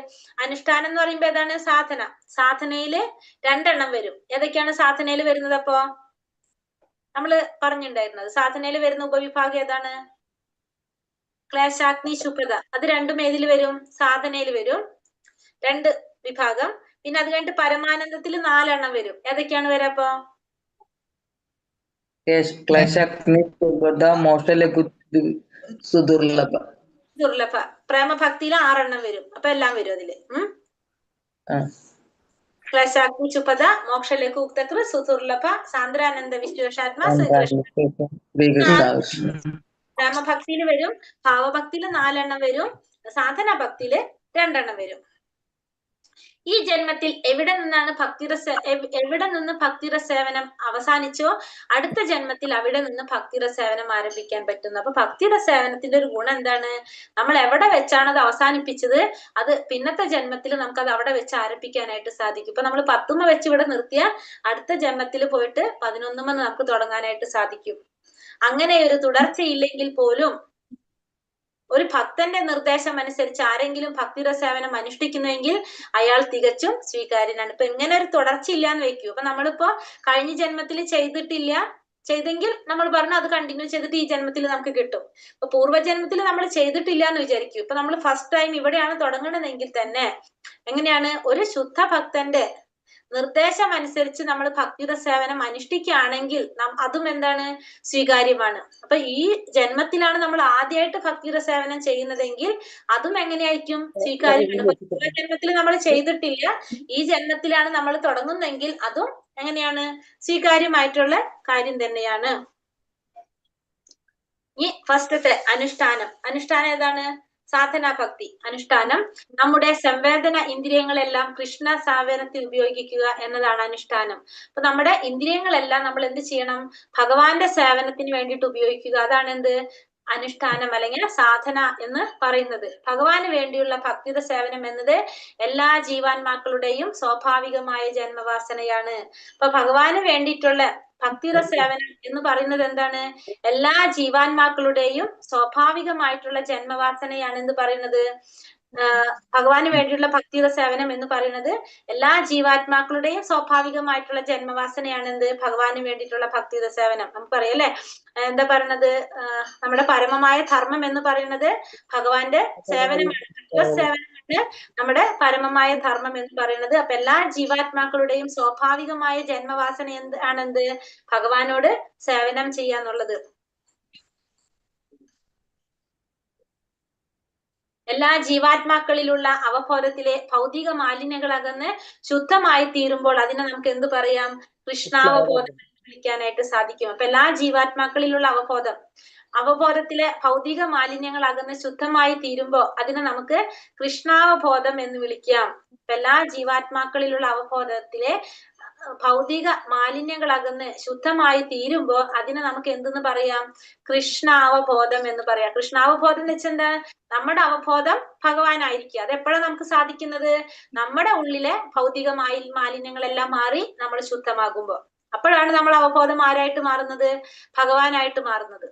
അനുഷ്ഠാനം എന്ന് പറയുമ്പോ ഏതാണ്? സാധന. സാധനയില് 2 എണ്ണം വരും. ഏതൊക്കെയാണ് സാധനയിൽ വരുന്നത്? അപ്പോ നമ്മള് പറഞ്ഞിട്ടുണ്ടായിരുന്നത് സാധനയിൽ വരുന്ന ഉപവിഭാഗം ഏതാണ്? ക്ലേശാഗ്നി ശുഭ്രത. അത് 2ഉം ഏതിൽ വരും? സാധനയിൽ വരും. 2 വിഭാഗം. പിന്നെ അത് കഴിഞ്ഞിട്ട് പരമാനന്ദത്തിൽ 4 എണ്ണം വരും. ഏതൊക്കെയാണ് വരാ? അപ്പൊ ദുർലഭ. പ്രേമഭക്തിയിൽ 6 എണ്ണം വരും. അപ്പൊ എല്ലാം വരും അതില്. ക്ലേശാഗ്നി ശുഭത, മോക്ഷലേക്ക് ഉക്തകൃ, സുദുർലഭ, സാന്ദ്രാനന്ദ വിശ്വേഷാത്മ, പ്രേമഭക്തിയിൽ വരും. ഭാവഭക്തിയിൽ 4 എണ്ണം വരും. സാധന ഭക്തിയില് 2 എണ്ണം വരും. ഈ ജന്മത്തിൽ എവിടെ നിന്നാണ് എവിടെ നിന്ന് ഭക്തിര സേവനം അവസാനിച്ചോ അടുത്ത ജന്മത്തിൽ അവിടെ നിന്ന് ഭക്തിര സേവനം ആരംഭിക്കാൻ പറ്റുന്നു. അപ്പൊ ഭക്തിര സേവനത്തിന്റെ ഒരു ഗുണം എന്താണ്? നമ്മൾ എവിടെ വെച്ചാണ് അത് അവസാനിപ്പിച്ചത് അത് പിന്നത്തെ ജന്മത്തിൽ നമുക്ക് അത് അവിടെ വെച്ച് ആരംഭിക്കാനായിട്ട് സാധിക്കും. ഇപ്പൊ നമ്മൾ 10 വെച്ച് ഇവിടെ നിർത്തിയ അടുത്ത ജന്മത്തിൽ പോയിട്ട് 11 നമുക്ക് തുടങ്ങാനായിട്ട് സാധിക്കും. അങ്ങനെ ഒരു തുടർച്ചയില്ലെങ്കിൽ പോലും ഒരു ഭക്തന്റെ നിർദ്ദേശം അനുസരിച്ച് ആരെങ്കിലും ഭക്തിര സേവനം അനുഷ്ഠിക്കുന്നുവെങ്കിൽ അയാൾ തികച്ചും സ്വീകാര്യനാണ്. ഇപ്പൊ ഇങ്ങനെ ഒരു തുടർച്ച ഇല്ലാന്ന് വെക്കൂ. അപ്പൊ നമ്മളിപ്പോ കഴിഞ്ഞ ജന്മത്തിൽ ചെയ്തെങ്കിൽ നമ്മൾ പറഞ്ഞു അത് കണ്ടിന്യൂ ചെയ്തിട്ട് ഈ ജന്മത്തിൽ നമുക്ക് കിട്ടും. അപ്പൊ പൂർവ്വജന്മത്തിൽ നമ്മൾ ചെയ്തിട്ടില്ല എന്ന് വിചാരിക്കൂ. ഇപ്പൊ നമ്മൾ ഫസ്റ്റ് ടൈം ഇവിടെയാണ് തുടങ്ങണമെങ്കിൽ തന്നെ എങ്ങനെയാണ് ഒരു ശുദ്ധ ഭക്തന്റെ നിർദ്ദേശം അനുസരിച്ച് നമ്മൾ ഭക്തിര സേവനം അനുഷ്ഠിക്കുകയാണെങ്കിൽ അതും എന്താണ്? സ്വീകാര്യമാണ്. അപ്പൊ ഈ ജന്മത്തിലാണ് നമ്മൾ ആദ്യമായിട്ട് ഭക്തിര സേവനം ചെയ്യുന്നതെങ്കിൽ അതും എങ്ങനെയായിരിക്കും? സ്വീകാര്യമാണ്. ജന്മത്തിൽ നമ്മൾ ചെയ്തിട്ടില്ല, ഈ ജന്മത്തിലാണ് നമ്മൾ തുടങ്ങുന്നതെങ്കിൽ അതും എങ്ങനെയാണ്? സ്വീകാര്യമായിട്ടുള്ള കാര്യം തന്നെയാണ്. ഈ ഫസ്റ്റത്തെ അനുഷ്ഠാനം ഏതാണ്? സാധനാ ഭക്തി അനുഷ്ഠാനം. നമ്മുടെ സംവേദന ഇന്ദ്രിയങ്ങളെല്ലാം കൃഷ്ണ സാവേനത്തിൽ ഉപയോഗിക്കുക എന്നതാണ് അനുഷ്ഠാനം. അപ്പൊ നമ്മുടെ ഇന്ദ്രിയങ്ങളെല്ലാം നമ്മൾ എന്ത് ചെയ്യണം? ഭഗവാന്റെ സേവനത്തിന് വേണ്ടിയിട്ട് ഉപയോഗിക്കുക. അതാണ് എന്ത്? അനുഷ്ഠാനം അല്ലെങ്കിൽ സാധന എന്ന് പറയുന്നത്. ഭഗവാന് വേണ്ടിയുള്ള ഭക്തിയുടെ സേവനം എന്നത് എല്ലാ ജീവാത്മാക്കളുടെയും സ്വാഭാവികമായ ജന്മവാസനയാണ്. അപ്പൊ ഭഗവാന് വേണ്ടിയിട്ടുള്ള ഭക്തിയുടെ സേവനം എന്ന് പറയുന്നത് എന്താണ്? എല്ലാ ജീവാത്മാക്കളുടെയും സ്വാഭാവികമായിട്ടുള്ള ജന്മവാസനയാണ് എന്ന് പറയുന്നത്. ഭഗവാന് വേണ്ടിയുള്ള ഭക്തിയുടെ സേവനം എന്ന് പറയുന്നത് എല്ലാ ജീവാത്മാക്കളുടെയും സ്വാഭാവികമായിട്ടുള്ള ജന്മവാസനയാണ് എന്ത്? ഭഗവാന് വേണ്ടിയിട്ടുള്ള ഭക്തിയുടെ സേവനം. നമുക്ക് പറയാം അല്ലെ, എന്താ പറയുന്നത്? നമ്മുടെ പരമമായ ധർമ്മം എന്ന് പറയുന്നത് ഭഗവാന്റെ സേവനമാണ്. സേവനമാണ് നമ്മുടെ പരമമായ ധർമ്മം എന്ന് പറയുന്നത്. അപ്പൊ എല്ലാ ജീവാത്മാക്കളുടെയും സ്വാഭാവികമായ ജന്മവാസന ആണെന്ത്? ഭഗവാനോട് സേവനം ചെയ്യാന്നുള്ളത്. എല്ലാ ജീവാത്മാക്കളിലുള്ള അവബോധത്തിലെ ഭൗതിക മാലിന്യങ്ങൾ അകന്ന് ശുദ്ധമായി തീരുമ്പോൾ അതിനെ നമുക്ക് എന്ത് പറയാം? കൃഷ്ണാവബോധം വിളിക്കാനായിട്ട് സാധിക്കും. അപ്പൊ എല്ലാ ജീവാത്മാക്കളിലുള്ള അവബോധത്തിലെ ഭൗതിക മാലിന്യങ്ങൾ അകന്ന് ശുദ്ധമായി തീരുമ്പോ അതിനെ നമുക്ക് കൃഷ്ണാവബോധം എന്ന് വിളിക്കാം. എല്ലാ ജീവാത്മാക്കളിലുള്ള അവബോധത്തിലെ ഭൗതിക മാലിന്യങ്ങൾ അകന്ന് ശുദ്ധമായി തീരുമ്പോ അതിനെ നമുക്ക് എന്തെന്ന് പറയാം? കൃഷ്ണാവബോധം എന്ന് പറയാം. കൃഷ്ണാവബോധം എന്ന് വെച്ചെന്താ? നമ്മുടെ അവബോധം ഭഗവാനായിരിക്കും. അത് എപ്പോഴാണ് നമുക്ക് സാധിക്കുന്നത്? നമ്മുടെ ഉള്ളിലെ ഭൗതിക മാലിന്യങ്ങളെല്ലാം മാറി നമ്മൾ ശുദ്ധമാകുമ്പോ. അപ്പോഴാണ് നമ്മൾ അവബോധം ആരായിട്ട് മാറുന്നത്? ഭഗവാനായിട്ട് മാറുന്നത്.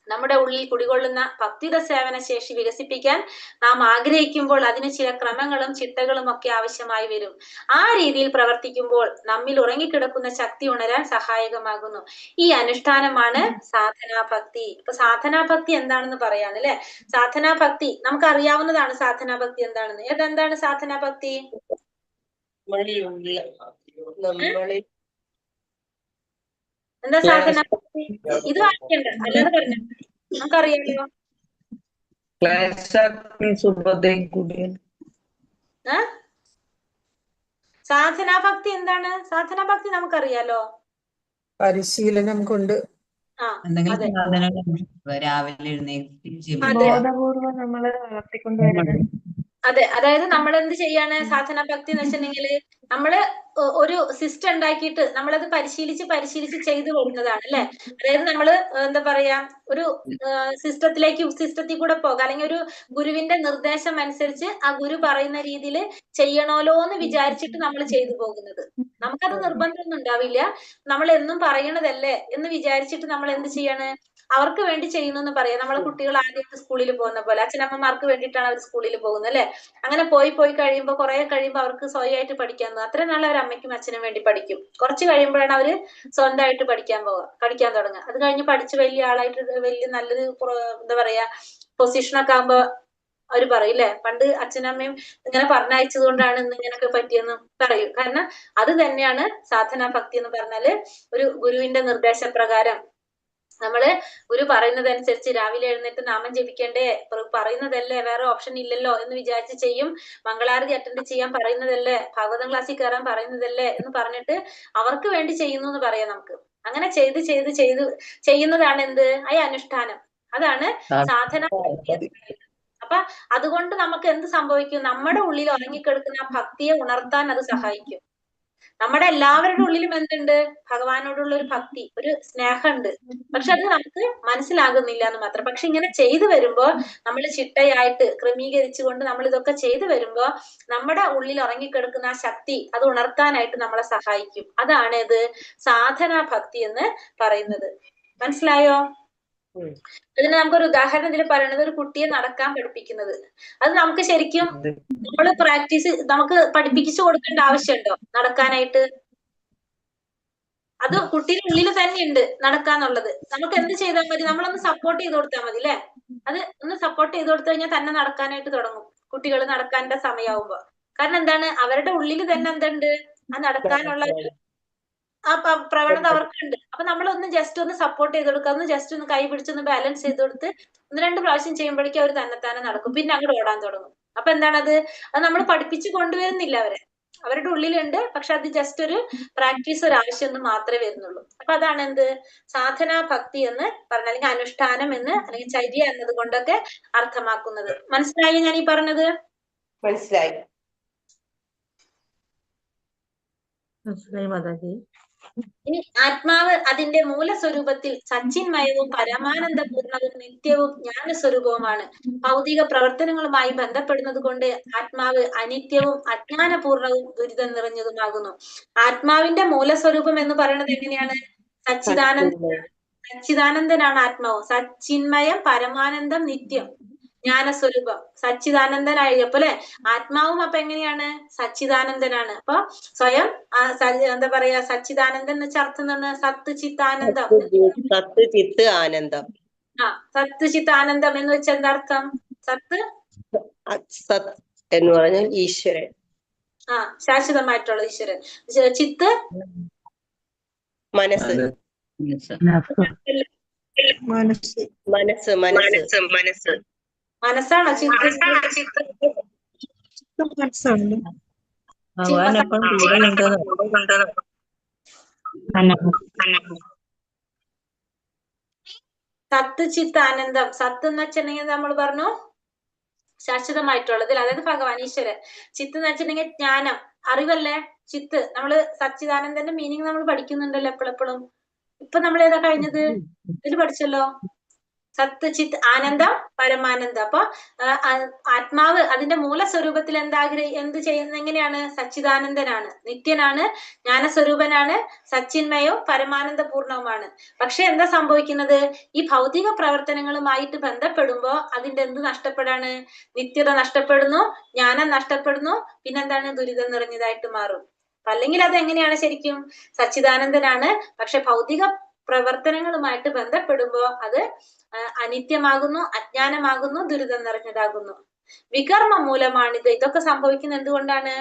നമ്മുടെ ഉള്ളിൽ കുടികൊള്ളുന്ന ഭക്തിയുടെ സേവന ശേഷി വികസിപ്പിക്കാൻ നാം ആഗ്രഹിക്കുമ്പോൾ അതിന് ചില ക്രമങ്ങളും ചിട്ടകളും ഒക്കെ ആവശ്യമായി വരും. ആ രീതിയിൽ പ്രവർത്തിക്കുമ്പോൾ നമ്മിൽ ഉറങ്ങിക്കിടക്കുന്ന ശക്തി ഉണരാൻ സഹായകമാകുന്നു. ഈ അനുഷ്ഠാനമാണ് സാധനാഭക്തി. ഇപ്പൊ സാധനാഭക്തി എന്താണെന്ന് പറയാണ് അല്ലെ. സാധനാഭക്തി നമുക്ക് അറിയാവുന്നതാണ്. സാധനാഭക്തി എന്താണെന്ന്. എന്താണ് സാധനാഭക്തി? എന്താ സാധനാഭക്തി? ഇത് വായിക്കണ്ട, അല്ലാതെ പറഞ്ഞു നമുക്കറിയാമല്ലോ. സാധനാഭക്തി എന്താണ്? സാധനാഭക്തി നമുക്കറിയാലോ. പരിശീലനം കൊണ്ട് രാവിലെ എഴുന്നേറ്റ് ബോധപൂർവം നമ്മള് വളർത്തിക്കൊണ്ടുവരുന്നത്. അതെ, അതായത് നമ്മൾ എന്ത് ചെയ്യാണ്? സാധനാഭക്തി എന്ന് വെച്ചിട്ടുണ്ടെങ്കിൽ നമ്മള് ഒരു സിസ്റ്റം ഉണ്ടാക്കിയിട്ട് നമ്മളത് പരിശീലിച്ച് ചെയ്തു വരുന്നതാണ് അല്ലെ. അതായത് നമ്മള് എന്താ പറയാ, ഒരു സിസ്റ്റത്തിൽ കൂടെ പോകാം. അല്ലെങ്കിൽ ഒരു ഗുരുവിന്റെ നിർദ്ദേശം അനുസരിച്ച് ആ ഗുരു പറയുന്ന രീതിയിൽ ചെയ്യണമല്ലോ എന്ന് വിചാരിച്ചിട്ട് നമ്മൾ ചെയ്തു പോകുന്നത്. നമുക്കത് നിർബന്ധമൊന്നും ഉണ്ടാവില്ല. നമ്മൾ എന്നും പറയണതല്ലേ എന്ന് വിചാരിച്ചിട്ട് നമ്മൾ എന്ത് ചെയ്യാണ്? അവർക്ക് വേണ്ടി ചെയ്യുന്നു എന്ന് പറയാം. നമ്മളെ കുട്ടികൾ ആദ്യമായിട്ട് സ്കൂളിൽ പോകുന്ന പോലെ അച്ഛനമ്മമാർക്ക് വേണ്ടിയിട്ടാണ് അവർ സ്കൂളിൽ പോകുന്നത് അല്ലെ. അങ്ങനെ പോയി കഴിയുമ്പോൾ കുറെ കഴിയുമ്പോൾ അവർക്ക് സ്വയമായിട്ട് പഠിക്കാൻ തോന്നും. അത്ര നാൾ അവർ അമ്മയ്ക്കും അച്ഛനും വേണ്ടി പഠിക്കും. കുറച്ച് കഴിയുമ്പോഴാണ് അവര് സ്വന്തമായിട്ട് പഠിക്കാൻ തുടങ്ങുക. അത് കഴിഞ്ഞ് പഠിച്ച് വലിയ ആളായിട്ട് വലിയ നല്ലൊരു എന്താ പറയാ പൊസിഷനൊക്കെ ആകുമ്പോ അവര് പറയും ഇല്ലേ, പണ്ട് അച്ഛനമ്മയും ഇങ്ങനെ പറഞ്ഞയച്ചത് കൊണ്ടാണ് ഇന്ന് ഇങ്ങനൊക്കെ പറ്റിയെന്ന് പറയും. കാരണം അത് തന്നെയാണ് സാധനാ ഭക്തി എന്ന് പറഞ്ഞാല്. ഒരു ഗുരുവിന്റെ നിർദ്ദേശപ്രകാരം നമ്മള് ഗുരു പറയുന്നതനുസരിച്ച് രാവിലെ എഴുന്നേറ്റ് നാമം ജപിക്കേണ്ടേ, പറയുന്നതല്ലേ, വേറെ ഓപ്ഷൻ ഇല്ലല്ലോ എന്ന് വിചാരിച്ച് ചെയ്യും. മംഗളാരതി അറ്റൻഡ് ചെയ്യാൻ പറയുന്നതല്ലേ, ഭാഗവതം ക്ലാസ്സിൽ കയറാൻ പറയുന്നതല്ലേ എന്ന് പറഞ്ഞിട്ട് അവർക്ക് വേണ്ടി ചെയ്യുന്നു എന്ന് പറയാം നമുക്ക്. അങ്ങനെ ചെയ്യുന്നതാണ് എന്ത്? അനുഷ്ഠാനം. അതാണ് സാധന. അപ്പൊ അതുകൊണ്ട് നമുക്ക് എന്ത് സംഭവിക്കും? നമ്മുടെ ഉള്ളിൽ ഉറങ്ങിക്കിടക്കുന്ന ആ ഭക്തിയെ ഉണർത്താൻ അത് സഹായിക്കും. നമ്മുടെ എല്ലാവരുടെ ഉള്ളിലും എന്തുണ്ട്? ഭഗവാനോടുള്ള ഒരു ഭക്തി, ഒരു സ്നേഹമുണ്ട്. പക്ഷെ അത് നമുക്ക് മനസ്സിലാകുന്നില്ല എന്ന് മാത്രം. പക്ഷെ ഇങ്ങനെ ചെയ്തു വരുമ്പോ നമ്മൾ ചിട്ടയായിട്ട് ക്രമീകരിച്ചുകൊണ്ട് നമ്മൾ ഇതൊക്കെ ചെയ്തു വരുമ്പോ നമ്മുടെ ഉള്ളിൽ ഉറങ്ങിക്കിടക്കുന്ന ആ ശക്തി അത് ഉണർത്താനായിട്ട് നമ്മളെ സഹായിക്കും. അതാണ് ഇത് സാധനാ ഭക്തി എന്ന് പറയുന്നത്. മനസ്സിലായോ? ഇതിന് നമുക്കൊരു ഉദാഹരണം ഇതിൽ പറയുന്നത് ഒരു കുട്ടിയെ നടക്കാൻ പഠിപ്പിക്കുന്നത്. അത് നമുക്ക് ശരിക്കും നമ്മള് നമുക്ക് പഠിപ്പിച്ചു കൊടുക്കേണ്ട ആവശ്യമുണ്ടോ നടക്കാനായിട്ട്? അത് കുട്ടിയുടെ ഉള്ളിൽ തന്നെ ഉണ്ട് നടക്കാന്നുള്ളത്. നമുക്ക് എന്ത് ചെയ്താൽ മതി? നമ്മളൊന്ന് സപ്പോർട്ട് ചെയ്ത് കൊടുത്താൽ മതി അല്ലെ? അത് ഒന്ന് സപ്പോർട്ട് ചെയ്ത് കൊടുത്തു കഴിഞ്ഞാൽ തന്നെ നടക്കാനായിട്ട് തുടങ്ങും കുട്ടികൾ നടക്കാൻ്റെ സമയമാവുമ്പോ. കാരണം എന്താണ്? അവരുടെ ഉള്ളിൽ തന്നെ എന്തുണ്ട്? ആ നടക്കാനുള്ള ആ പ്രവണത അവർക്കുണ്ട്. അപ്പൊ നമ്മളൊന്ന് ജസ്റ്റ് ഒന്ന് സപ്പോർട്ട് ചെയ്ത് കൊടുക്കുക, ഒന്ന് ജസ്റ്റ് ഒന്ന് കൈ പിടിച്ചൊന്ന് ബാലൻസ് ചെയ്ത് കൊടുത്ത് 1-2 പ്രാവശ്യം ചെയ്യുമ്പോഴേക്കും അവർ തന്നെത്താനെ നടക്കും. പിന്നെ അങ്ങോട്ട് ഓടാൻ തുടങ്ങും. അപ്പൊ എന്താണത്? അത് നമ്മൾ പഠിപ്പിച്ചു കൊണ്ടുവരുന്നില്ല അവരുടെ ഉള്ളിലുണ്ട്. പക്ഷെ അത് ജസ്റ്റ് ഒരു പ്രാക്ടീസ്, ഒരു ആവശ്യം എന്ന് മാത്രമേ വരുന്നുള്ളൂ. അപ്പൊ അതാണ് എന്ത് സാധനാ ഭക്തി എന്ന് പറഞ്ഞ, അല്ലെങ്കിൽ അനുഷ്ഠാനം എന്ന്, അല്ലെങ്കിൽ ചര്യ എന്നത് കൊണ്ടൊക്കെ അർത്ഥമാക്കുന്നത്. മനസ്സിലായോ ഞാൻ ഈ പറഞ്ഞത്? മനസ്സിലായി. മാതാജി. ഇനി ആത്മാവ് അതിന്റെ മൂലസ്വരൂപത്തിൽ സച്ചിന്മയവും പരമാനന്ദപൂർണവും നിത്യവും ജ്ഞാനസ്വരൂപവുമാണ്. ഭൗതിക പ്രവർത്തനങ്ങളുമായി ബന്ധപ്പെടുന്നത് കൊണ്ട് ആത്മാവ് അനിത്യവും അജ്ഞാനപൂർണവും ദുരിതം നിറഞ്ഞതുമാകുന്നു. ആത്മാവിന്റെ മൂലസ്വരൂപം എന്ന് പറയുന്നത് എങ്ങനെയാണ്? സച്ചിദാനന്ദനാണ് ആത്മാവ്. സച്ചിന്മയം, പരമാനന്ദം, നിത്യം, ജ്ഞാനസ്വരൂപം, സച്ചിദാനന്ദനായപ്പോ അല്ലെ? ആത്മാവും അപ്പൊ എങ്ങനെയാണ്? സച്ചിദാനന്ദനാണ്. അപ്പൊ സ്വയം എന്താ പറയാ, സച്ചിദാനന്ദൻ എന്ന് വെച്ചാൽ അർത്ഥം എന്താണ്? സത്ത് ചിത്ത് ആനന്ദം. സത്ത് ചിത്ത് ആനന്ദം. ആ, സത്ത് ചിത്ത് ആനന്ദം എന്ന് വെച്ചാൽ എന്താ അർത്ഥം? സത്ത് സത് എന്ന് പറഞ്ഞാൽ ഈശ്വരൻ. ആ, ശാശ്വതമായിട്ടുള്ള ഈശ്വരൻ. ചിത്ത് മനസ്സ്. മനസ്സ് മനസ്സ് മനസ്സ് മനസ്സാണോ ചിത്ത്? മനസ്സാണ്. ഭഗവാൻ എപ്പോഴും കൂടെ ഉണ്ട്. സത്ത് ചിത്ത് ആനന്ദം. സത്ത് എന്ന് വെച്ചിട്ടുണ്ടെങ്കിൽ നമ്മൾ പറഞ്ഞു ശാശ്വതമായിട്ടുള്ളതിൽ, അതായത് ഭഗവാൻ ഈശ്വരൻ. ചിത്ത് എന്ന് വെച്ചിട്ടുണ്ടെങ്കിൽ ജ്ഞാനം, അറിവല്ലേ ചിത്ത്. നമ്മള് സച്ചിദാനന്ദന്റെ മീനിങ് നമ്മൾ പഠിക്കുന്നുണ്ടല്ലോ എപ്പോഴെപ്പോഴും. ഇപ്പൊ നമ്മൾ ഏതാ കഴിഞ്ഞത്? ഇതിൽ പഠിച്ചല്ലോ. സത്ത് ചിത്ത് ആനന്ദം പരമാനന്ദം. അപ്പൊ ആത്മാവ് അതിന്റെ മൂലസ്വരൂപത്തിൽ എന്ത് ചെയ്യുന്നത്? എങ്ങനെയാണ്? സച്ചിദാനന്ദനാണ്, നിത്യനാണ്, ജ്ഞാനസ്വരൂപനാണ്, സച്ചിന്മയവും പരമാനന്ദ പൂർണ്ണവുമാണ്. പക്ഷെ എന്താ സംഭവിക്കുന്നത്? ഈ ഭൗതിക പ്രവർത്തനങ്ങളുമായിട്ട് ബന്ധപ്പെടുമ്പോ അതിന്റെ എന്ത് നഷ്ടപ്പെടാണ്? നിത്യത നഷ്ടപ്പെടുന്നു, ജ്ഞാനം നഷ്ടപ്പെടുന്നു, പിന്നെന്താണ്? ദുരിതം നിറഞ്ഞതായിട്ട് മാറും. അല്ലെങ്കിൽ അത് എങ്ങനെയാണ് ശരിക്കും? സച്ചിദാനന്ദനാണ്, പക്ഷെ ഭൗതിക പ്രവർത്തനങ്ങളുമായിട്ട് ബന്ധപ്പെടുമ്പോ അത് അനിത്യമാകുന്നു, അജ്ഞാനമാകുന്നു, ദുരിതം നിറഞ്ഞതാകുന്നു. വികർമ്മം മൂലമാണിത്. ഇതൊക്കെ സംഭവിക്കുന്നത് എന്തുകൊണ്ടാണ്?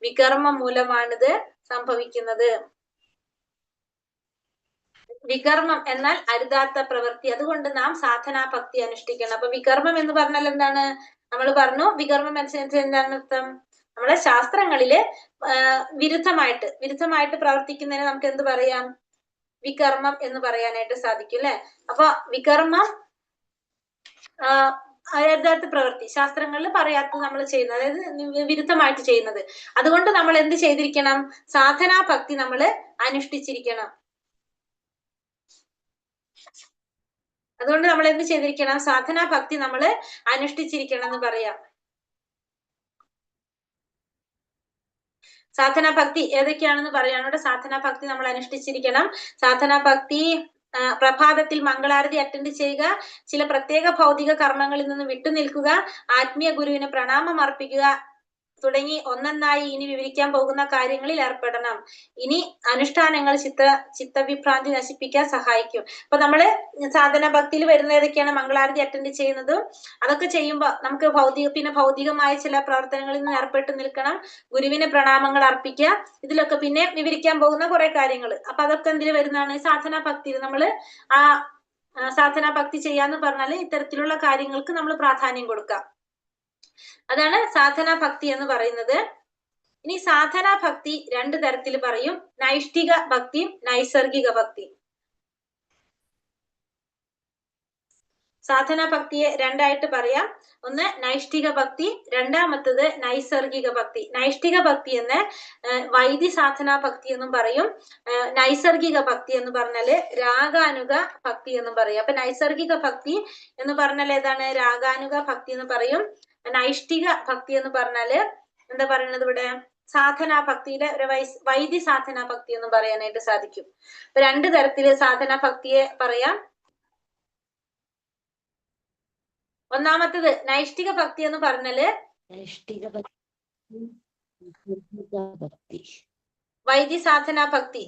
വികർമ്മം മൂലമാണിത് സംഭവിക്കുന്നത്. വികർമ്മം എന്നാൽ അരുതാത്ത പ്രവൃത്തി. അതുകൊണ്ട് നാം സാധനാ ഭക്തി അനുഷ്ഠിക്കണം. അപ്പൊ വികർമ്മം എന്ന് പറഞ്ഞാൽ എന്താണ്? നമ്മൾ പറഞ്ഞു വികർമ്മം അനുസരിച്ച് എന്താണ് അർത്ഥം? നമ്മളെ ശാസ്ത്രങ്ങളില് വിരുദ്ധമായിട്ട് പ്രവർത്തിക്കുന്നതിന് നമുക്ക് എന്ത് പറയാം? വികർമ്മം എന്ന് പറയാനായിട്ട് സാധിക്കും അല്ലെ? അപ്പൊ വികർമ്മം യഥാർത്ഥ പ്രവൃത്തി, ശാസ്ത്രങ്ങളിൽ പറയാത്തത് നമ്മൾ ചെയ്യുന്നത്, അതായത് വിരുദ്ധമായിട്ട് ചെയ്യുന്നത്. അതുകൊണ്ട് നമ്മൾ എന്ത് ചെയ്തിരിക്കണം? സാധനാ ഭക്തി നമ്മൾ അനുഷ്ഠിച്ചിരിക്കണം. അതുകൊണ്ട് നമ്മൾ എന്ത് ചെയ്തിരിക്കണം? സാധനാ ഭക്തി നമ്മൾ അനുഷ്ഠിച്ചിരിക്കണം എന്ന് പറയാം. സാധനാ ഭക്തി ഏതൊക്കെയാണെന്ന് പറയാനോട്. സാധനാ ഭക്തി നമ്മൾ അനുഷ്ഠിച്ചിരിക്കണം. സാധനാ ഭക്തി പ്രഭാതത്തിൽ മംഗളാരതി അറ്റൻഡ് ചെയ്യുക, ചില പ്രത്യേക ഭൗതിക കർമ്മങ്ങളിൽ നിന്ന് വിട്ടുനിൽക്കുക, ആത്മീയ ഗുരുവിന് പ്രണാമം അർപ്പിക്കുക തുടങ്ങി ഒന്നൊന്നായി ഇനി വിവരിക്കാൻ പോകുന്ന കാര്യങ്ങളിൽ ഏർപ്പെടണം. ഇനി അനുഷ്ഠാനങ്ങൾ ചിത്തവിഭ്രാന്തി നശിപ്പിക്കാൻ സഹായിക്കും. അപ്പൊ നമ്മള് സാധന ഭക്തിയിൽ വരുന്ന ഏതൊക്കെയാണ്? മംഗളാരതി അറ്റൻഡ് ചെയ്യുന്നതും അതൊക്കെ ചെയ്യുമ്പോ നമുക്ക് ഭൗതികമായ ചില പ്രവർത്തനങ്ങളിൽ നിന്ന് ഏർപ്പെട്ട് നിൽക്കണം, ഗുരുവിന് പ്രണാമങ്ങൾ അർപ്പിക്കുക, ഇതിലൊക്കെ പിന്നെ വിവരിക്കാൻ പോകുന്ന കുറെ കാര്യങ്ങൾ. അപ്പൊ അതൊക്കെ എന്തിൽ വരുന്നതാണ്? സാധന ഭക്തിയിൽ നമ്മള് ആ സാധന ഭക്തി ചെയ്യാന്ന് പറഞ്ഞാല് ഇത്തരത്തിലുള്ള കാര്യങ്ങൾക്ക് നമ്മൾ പ്രാധാന്യം കൊടുക്കാം. അതാണ് സാധനാ ഭക്തി എന്ന് പറയുന്നത്. ഇനി സാധനാ ഭക്തി 2 തരത്തിൽ പറയും: നൈഷ്ഠിക ഭക്തിയും നൈസർഗിക ഭക്തിയും. സാധനാ ഭക്തിയെ രണ്ടായിട്ട് പറയാം. ഒന്ന് നൈഷ്ഠിക ഭക്തി, രണ്ടാമത്തത് നൈസർഗിക ഭക്തി. നൈഷ്ഠിക ഭക്തി എന്ന് വൈദ്യ സാധനാ ഭക്തി എന്നും പറയും. നൈസർഗിക ഭക്തി എന്ന് പറഞ്ഞാല് രാഗാനുഗ ഭക്തി എന്നും പറയും. അപ്പൊ നൈസർഗിക ഭക്തി എന്ന് പറഞ്ഞാൽ ഏതാണ്? രാഗാനുഗ ഭക്തി എന്ന് പറയും. നൈഷ്ഠിക ഭക്തി എന്ന് പറഞ്ഞാല് എന്താ പറയുന്നത് ഇവിടെ? സാധനാ ഭക്തിയിലെ ഒരു വൈദ്യ സാധനാ ഭക്തി എന്ന് പറയാനായിട്ട് സാധിക്കും. അപ്പൊ രണ്ട് തരത്തില് സാധനാ ഭക്തിയെ പറയാം. ഒന്നാമത്തത് നൈഷ്ഠിക ഭക്തി എന്ന് പറഞ്ഞാല് വൈദ്യ സാധനാ ഭക്തി.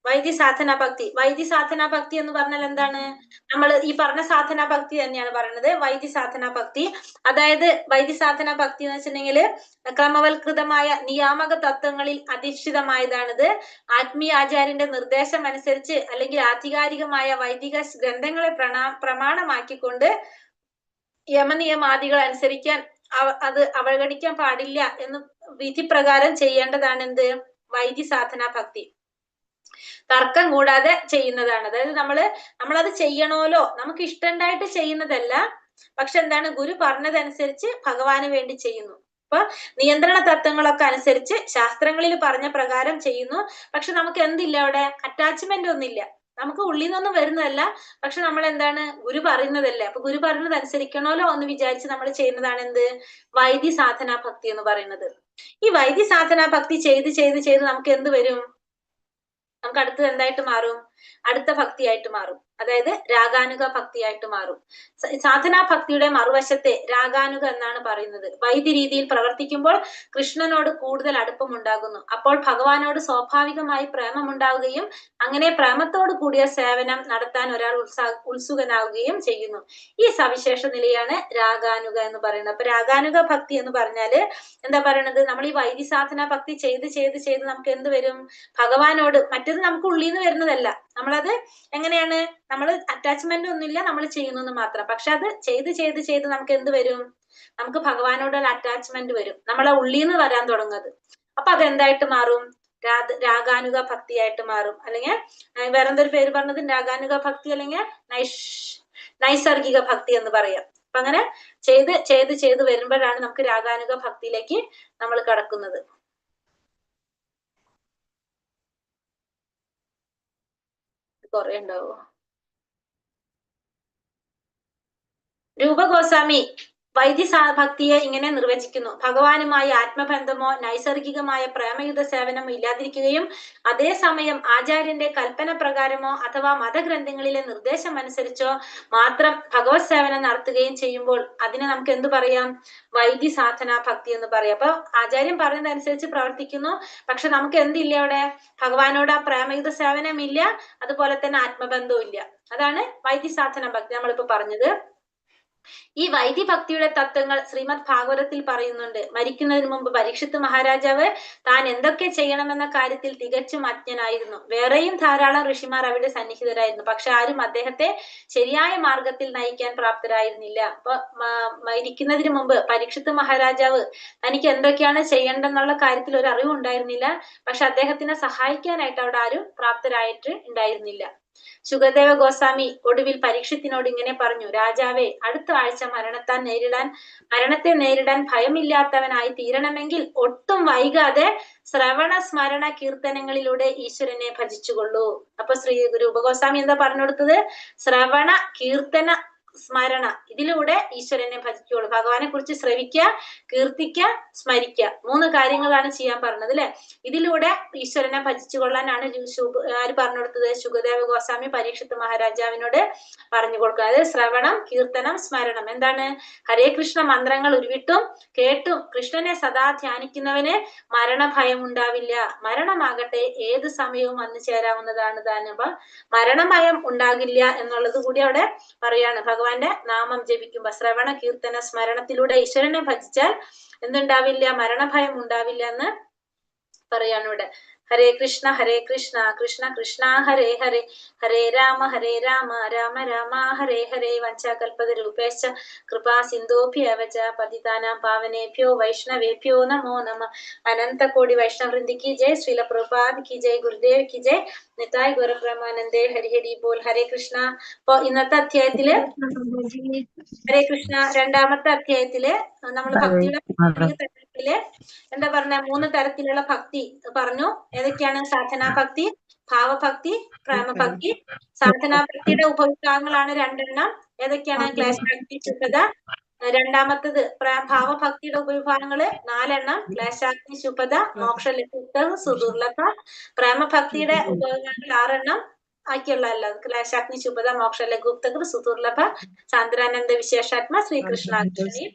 വൈദ്യ സാധനാ ഭക്തി. വൈദ്യ സാധനാ ഭക്തി എന്ന് പറഞ്ഞാൽ എന്താണ്? നമ്മൾ ഈ പറഞ്ഞ സാധനാ ഭക്തി തന്നെയാണ് പറയുന്നത്, വൈദ്യ സാധനാ ഭക്തി. അതായത് വൈദ്യ സാധനാ ഭക്തി എന്ന് വെച്ചിട്ടുണ്ടെങ്കിൽ ക്രമവൽകൃതമായ നിയാമക തത്വങ്ങളിൽ അധിഷ്ഠിതമായതാണിത്. ആത്മീയ ആചാര്യന്റെ നിർദ്ദേശം അനുസരിച്ച് അല്ലെങ്കിൽ ആധികാരികമായ വൈദിക ഗ്രന്ഥങ്ങളെ പ്രമാണമാക്കിക്കൊണ്ട് യമനിയമാദികൾ അനുസരിക്കാൻ അത് അവഗണിക്കാൻ പാടില്ല എന്ന് വിധി പ്രകാരം ചെയ്യേണ്ടതാണ് എന്ത്? വൈദ്യ സാധനാ ഭക്തി. തർക്കം കൂടാതെ ചെയ്യുന്നതാണ്. അതായത് നമ്മളത് ചെയ്യണമല്ലോ, നമുക്ക് ഇഷ്ടണ്ടായിട്ട് ചെയ്യുന്നതല്ല. പക്ഷെ എന്താണ്? ഗുരു പറഞ്ഞതനുസരിച്ച് ഭഗവാന് വേണ്ടി ചെയ്യുന്നു. അപ്പൊ നിയന്ത്രണ തത്വങ്ങളൊക്കെ അനുസരിച്ച് ശാസ്ത്രങ്ങളിൽ പറഞ്ഞ പ്രകാരം ചെയ്യുന്നു. പക്ഷെ നമുക്ക് എന്തില്ല അവിടെ? അറ്റാച്ച്മെന്റ് ഒന്നുമില്ല. നമുക്ക് ഉള്ളിൽ നിന്നൊന്നും വരുന്നതല്ല. പക്ഷെ നമ്മൾ എന്താണ്? ഗുരു പറയുന്നതല്ലേ. അപ്പൊ ഗുരു പറയുന്നത് അനുസരിക്കണമല്ലോ എന്ന് വിചാരിച്ച് നമ്മൾ ചെയ്യുന്നതാണ് എന്ത്? വൈദ്യ സാധനാ ഭക്തി എന്ന് പറയുന്നത്. ഈ വൈദ്യ സാധനാ ഭക്തി ചെയ്ത് ചെയ്ത് ചെയ്ത് നമുക്ക് എന്ത് വരും? നമുക്ക് അടുത്തത് എന്തായിട്ട് മാറും? അടുത്ത ഭക്തിയായിട്ട് മാറും. അതായത് രാഗാനുഗ ഭക്തിയായിട്ട് മാറും. സാധനാ ഭക്തിയുടെ മറുവശത്തെ രാഗാനുഗ എന്നാണ് പറയുന്നത്. വൈദ്യ രീതിയിൽ പ്രവർത്തിക്കുമ്പോൾ കൃഷ്ണനോട് കൂടുതൽ അടുപ്പം ഉണ്ടാകുന്നു. അപ്പോൾ ഭഗവാനോട് സ്വാഭാവികമായി പ്രേമമുണ്ടാവുകയും അങ്ങനെ പ്രേമത്തോട് കൂടിയ സേവനം നടത്താൻ ഒരാൾ ഉത്സുകനാവുകയും ചെയ്യുന്നു. ഈ സവിശേഷ നിലയാണ് രാഗാനുഗ എന്ന് പറയുന്നത്. അപ്പൊ രാഗാനുഗ ഭക്തി എന്ന് പറഞ്ഞാല് എന്താ പറയണത്? നമ്മൾ ഈ വൈദ്യ സാധനാ ഭക്തി ചെയ്ത് ചെയ്ത് ചെയ്ത് നമുക്ക് എന്ത് വരും? ഭഗവാനോട്, മറ്റേത് നമുക്ക് ഉള്ളിൽ നിന്ന് വരുന്നതല്ല. നമ്മളത് എങ്ങനെയാണ്? നമ്മൾ അറ്റാച്ച്മെന്റ് ഒന്നുമില്ല, നമ്മൾ ചെയ്യുന്നു മാത്രം. പക്ഷെ അത് ചെയ്ത് ചെയ്ത് ചെയ്ത് നമുക്ക് എന്ത് വരും? നമുക്ക് ഭഗവാനോടുള്ള അറ്റാച്ച്മെന്റ് വരും. നമ്മളെ ഉള്ളിൽ നിന്ന് വരാൻ തുടങ്ങുന്നത്. അപ്പൊ അതെന്തായിട്ട് മാറും? രാഗാനുഗ ഭക്തിയായിട്ട് മാറും. അല്ലെങ്കിൽ വേറെന്തൊരു പേര് പറഞ്ഞത്? രാഗാനുഗ ഭക്തി അല്ലെങ്കിൽ നൈസർഗിക ഭക്തി എന്ന് പറയാം. അപ്പൊ അങ്ങനെ ചെയ്ത് ചെയ്ത് ചെയ്ത് വരുമ്പോഴാണ് നമുക്ക് രാഗാനുഗ ഭക്തിയിലേക്ക് നമ്മൾ കടക്കുന്നത്. കുറെ ഉണ്ടാവോ? രൂപഗോസ്വാമി വൈദ്യ ഭക്തിയെ ഇങ്ങനെ നിർവചിക്കുന്നു: ഭഗവാനുമായി ആത്മബന്ധമോ നൈസർഗികമായ പ്രേമയുധ സേവനമോ ഇല്ലാതിരിക്കുകയും അതേസമയം ആചാര്യന്റെ കൽപ്പന പ്രകാരമോ അഥവാ മതഗ്രന്ഥങ്ങളിലെ നിർദ്ദേശം അനുസരിച്ചോ മാത്രം ഭഗവത് സേവനം നടത്തുകയും ചെയ്യുമ്പോൾ അതിനെ നമുക്ക് എന്ത് പറയാം? വൈദ്യ സാധനാ ഭക്തി എന്ന് പറയാം. അപ്പൊ ആചാര്യൻ പറയുന്നതനുസരിച്ച് പ്രവർത്തിക്കുന്നു, പക്ഷെ നമുക്ക് എന്തില്ല അവിടെ? ഭഗവാനോട് ആ പ്രേമയുധ സേവനം ഇല്ല, അതുപോലെ തന്നെ ആത്മബന്ധവും ഇല്ല. അതാണ് വൈദ്യ സാധനാ ഭക്തി നമ്മളിപ്പോ പറഞ്ഞത്. ഈ വൈദ്യഭക്തിയുടെ തത്വങ്ങൾ ശ്രീമദ് ഭാഗവതത്തിൽ പറയുന്നുണ്ട്. മരിക്കുന്നതിന് മുമ്പ് പരീക്ഷിത്ത് മഹാരാജാവ് താൻ എന്തൊക്കെ ചെയ്യണമെന്ന കാര്യത്തിൽ തികച്ചും അജ്ഞനായിരുന്നു. വേറെയും ധാരാളം ഋഷിമാർ അവിടെ സന്നിഹിതരായിരുന്നു. പക്ഷെ ആരും അദ്ദേഹത്തെ ശരിയായ മാർഗത്തിൽ നയിക്കാൻ പ്രാപ്തരായിരുന്നില്ല. അപ്പൊ മരിക്കുന്നതിന് മുമ്പ് പരീക്ഷിത്ത് മഹാരാജാവ് തനിക്ക് എന്തൊക്കെയാണ് ചെയ്യേണ്ടെന്നുള്ള കാര്യത്തിൽ ഒരു അറിവ് ഉണ്ടായിരുന്നില്ല. പക്ഷെ അദ്ദേഹത്തിനെ സഹായിക്കാനായിട്ട് അവിടെ ആരും പ്രാപ്തരായിട്ട് ഉണ്ടായിരുന്നില്ല. ശുകദേവ ഗോസ്വാമി ഒടുവിൽ പരീക്ഷത്തിനോട് ഇങ്ങനെ പറഞ്ഞു: രാജാവേ, അടുത്ത ആഴ്ച മരണത്തെ നേരിടാൻ ഭയമില്ലാത്തവനായി തീരണമെങ്കിൽ ഒട്ടും വൈകാതെ ശ്രവണ സ്മരണ കീർത്തനങ്ങളിലൂടെ ഈശ്വരനെ ഭജിച്ചുകൊള്ളൂ. അപ്പൊ ശ്രീ രൂപഗോസ്വാമി എന്താ പറഞ്ഞു കൊടുത്തത്? ശ്രവണ, കീർത്തന, സ്മരണ, ഇതിലൂടെ ഈശ്വരനെ ഭജിക്കുള്ളൂ. ഭഗവാനെ കുറിച്ച് ശ്രവിക്കുക, കീർത്തിക്കുക, സ്മരിക്കുക, 3 കാര്യങ്ങളാണ് ചെയ്യാൻ പറഞ്ഞത് അല്ലെ. ഇതിലൂടെ ഈശ്വരനെ ഭജിച്ചു കൊള്ളാനാണ് ആര് പറഞ്ഞു കൊടുത്തത്? ശുകദേവ ഗോസ്വാമി പരീക്ഷിത്ത് മഹാരാജാവിനോട് പറഞ്ഞു കൊടുക്കുക. അതായത് ശ്രവണം, കീർത്തനം, സ്മരണം. എന്താണ്? ഹരേ കൃഷ്ണ മന്ത്രങ്ങൾ ഉരുവിട്ടും കേട്ടും കൃഷ്ണനെ സദാ ധ്യാനിക്കുന്നവന് മരണഭയം ഉണ്ടാവില്ല. മരണമാകട്ടെ ഏത് സമയവും വന്നു ചേരാവുന്നതാണ് താൻ. അപ്പൊ മരണഭയം ഉണ്ടാകില്ല എന്നുള്ളത് കൂടി അവിടെ പറയാണ്. ഭഗവാന്റെ നാമം ജപിക്കുമ്പോ ശ്രവണ, കീർത്തന, സ്മരണത്തിലൂടെ ഈശ്വരനെ ഭജിച്ചാൽ എന്തുണ്ടാവില്ല? മരണഭയം ഉണ്ടാവില്ല എന്ന് പറയാണ് ഇവിടെ. ഹരേ കൃഷ്ണ കൃഷ്ണ കൃഷ്ണ ഹരേ ഹരേ, ഹരേ രാമ രാമ രാമ ഹരേ ഹരേ. വഞ്ചാകൽപതരൂപേശ്ച കൃപാ സിന്ധോഭ്യവച പതിതാനാം പാവനേഭ്യോ വൈഷ്ണവേഭ്യോ നമോ നമ. അനന്ത കോടി വൈഷ്ണവൃന്ദി കി ജയ്. ശ്രീല പ്രഭുപാദ് കി ജയ്. ഗുരുദേവ് കി ജയ്. നിതായ് ഗുരുബ്രഹ്മാനന്ദേ ഹരി ഹരി ബോൽ. ഹരേ കൃഷ്ണ. അപ്പൊ ഇന്നത്തെ അധ്യായത്തില് ഹരേ കൃഷ്ണ രണ്ടാമത്തെ അധ്യായത്തില് നമ്മൾ ഭക്തിയുടെ തരത്തില് എന്താ പറഞ്ഞ 3 തരത്തിലുള്ള ഭക്തി പറഞ്ഞു. ഏതൊക്കെയാണ്? സാധനാഭക്തി, ഭാവഭക്തി, പ്രേമഭക്തി. സാധനാഭക്തിയുടെ ഉപവിഭാഗങ്ങളാണ് 2 ഏതൊക്കെയാണ്? ക്ലേശാഗ്നി ശുദ്ധത. രണ്ടാമത്തത് ഭാവഭക്തിയുടെ ഉപവിഭാഗങ്ങള് 4 ക്ലേശാഗ്നി ശുഭത, മോക്ഷലക്ഷ്യം, സുദുർലഭ. പ്രേമഭക്തിയുടെ ഉപവിഭാഗങ്ങൾ 6 ബാക്കിയുള്ളതല്ല. ക്ലേശാഗ്നി ശുഭത, മോക്ഷലഘുപ്തകൃ, സുദുർലഭ, സാന്ദ്രാനന്ദ വിശേഷാത്മ, ശ്രീകൃഷ്ണാഗ്നി.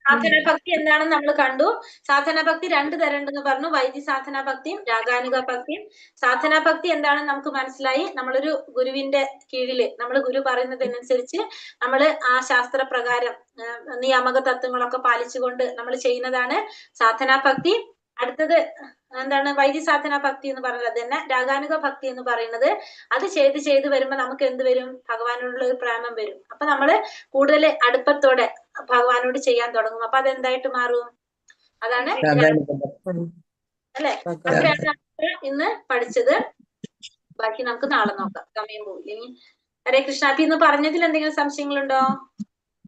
സാധനഭക്തി എന്താണെന്ന് നമ്മൾ കണ്ടു. സാധനഭക്തി 2 തരം ഉണ്ടെന്ന് പറഞ്ഞു. വൈദ്യ സാധനാഭക്തിയും രാഗാനുഗ ഭക്തിയും. സാധനാഭക്തി എന്താണെന്ന് നമുക്ക് മനസ്സിലായി. നമ്മളൊരു ഗുരുവിന്റെ കീഴില് നമ്മൾ ഗുരു പറയുന്നതിനനുസരിച്ച് നമ്മൾ ആ ശാസ്ത്രപ്രകാരം നിയാമക തത്വങ്ങളൊക്കെ പാലിച്ചുകൊണ്ട് നമ്മൾ ചെയ്യുന്നതാണ് സാധനാഭക്തി. അടുത്തത് എന്താണ്? വൈദ്യ സാധന ഭക്തി എന്ന് പറയുന്നത് തന്നെ. രാഗാനുഗ ഭക്തി എന്ന് പറയുന്നത് അത് ചെയ്ത് വരുമ്പോ നമുക്ക് എന്ത് വരും? ഭഗവാനോടുള്ള ഒരു പ്രേമം വരും. അപ്പൊ നമ്മള് കൂടുതൽ അടുപ്പത്തോടെ ഭഗവാനോട് ചെയ്യാൻ തുടങ്ങും. അപ്പൊ അതെന്തായിട്ട് മാറും? അതാണ് അല്ലെ? അത്രയാണ് നമ്മൾ ഇന്ന് പഠിച്ചത്. ബാക്കി നമുക്ക് നാളെ നോക്കാം, സമയം പോയില്ലെങ്കിൽ. ഹരേ കൃഷ്ണ. അപ്പൊ ഇന്ന് പറഞ്ഞതിൽ എന്തെങ്കിലും സംശയങ്ങളുണ്ടോ?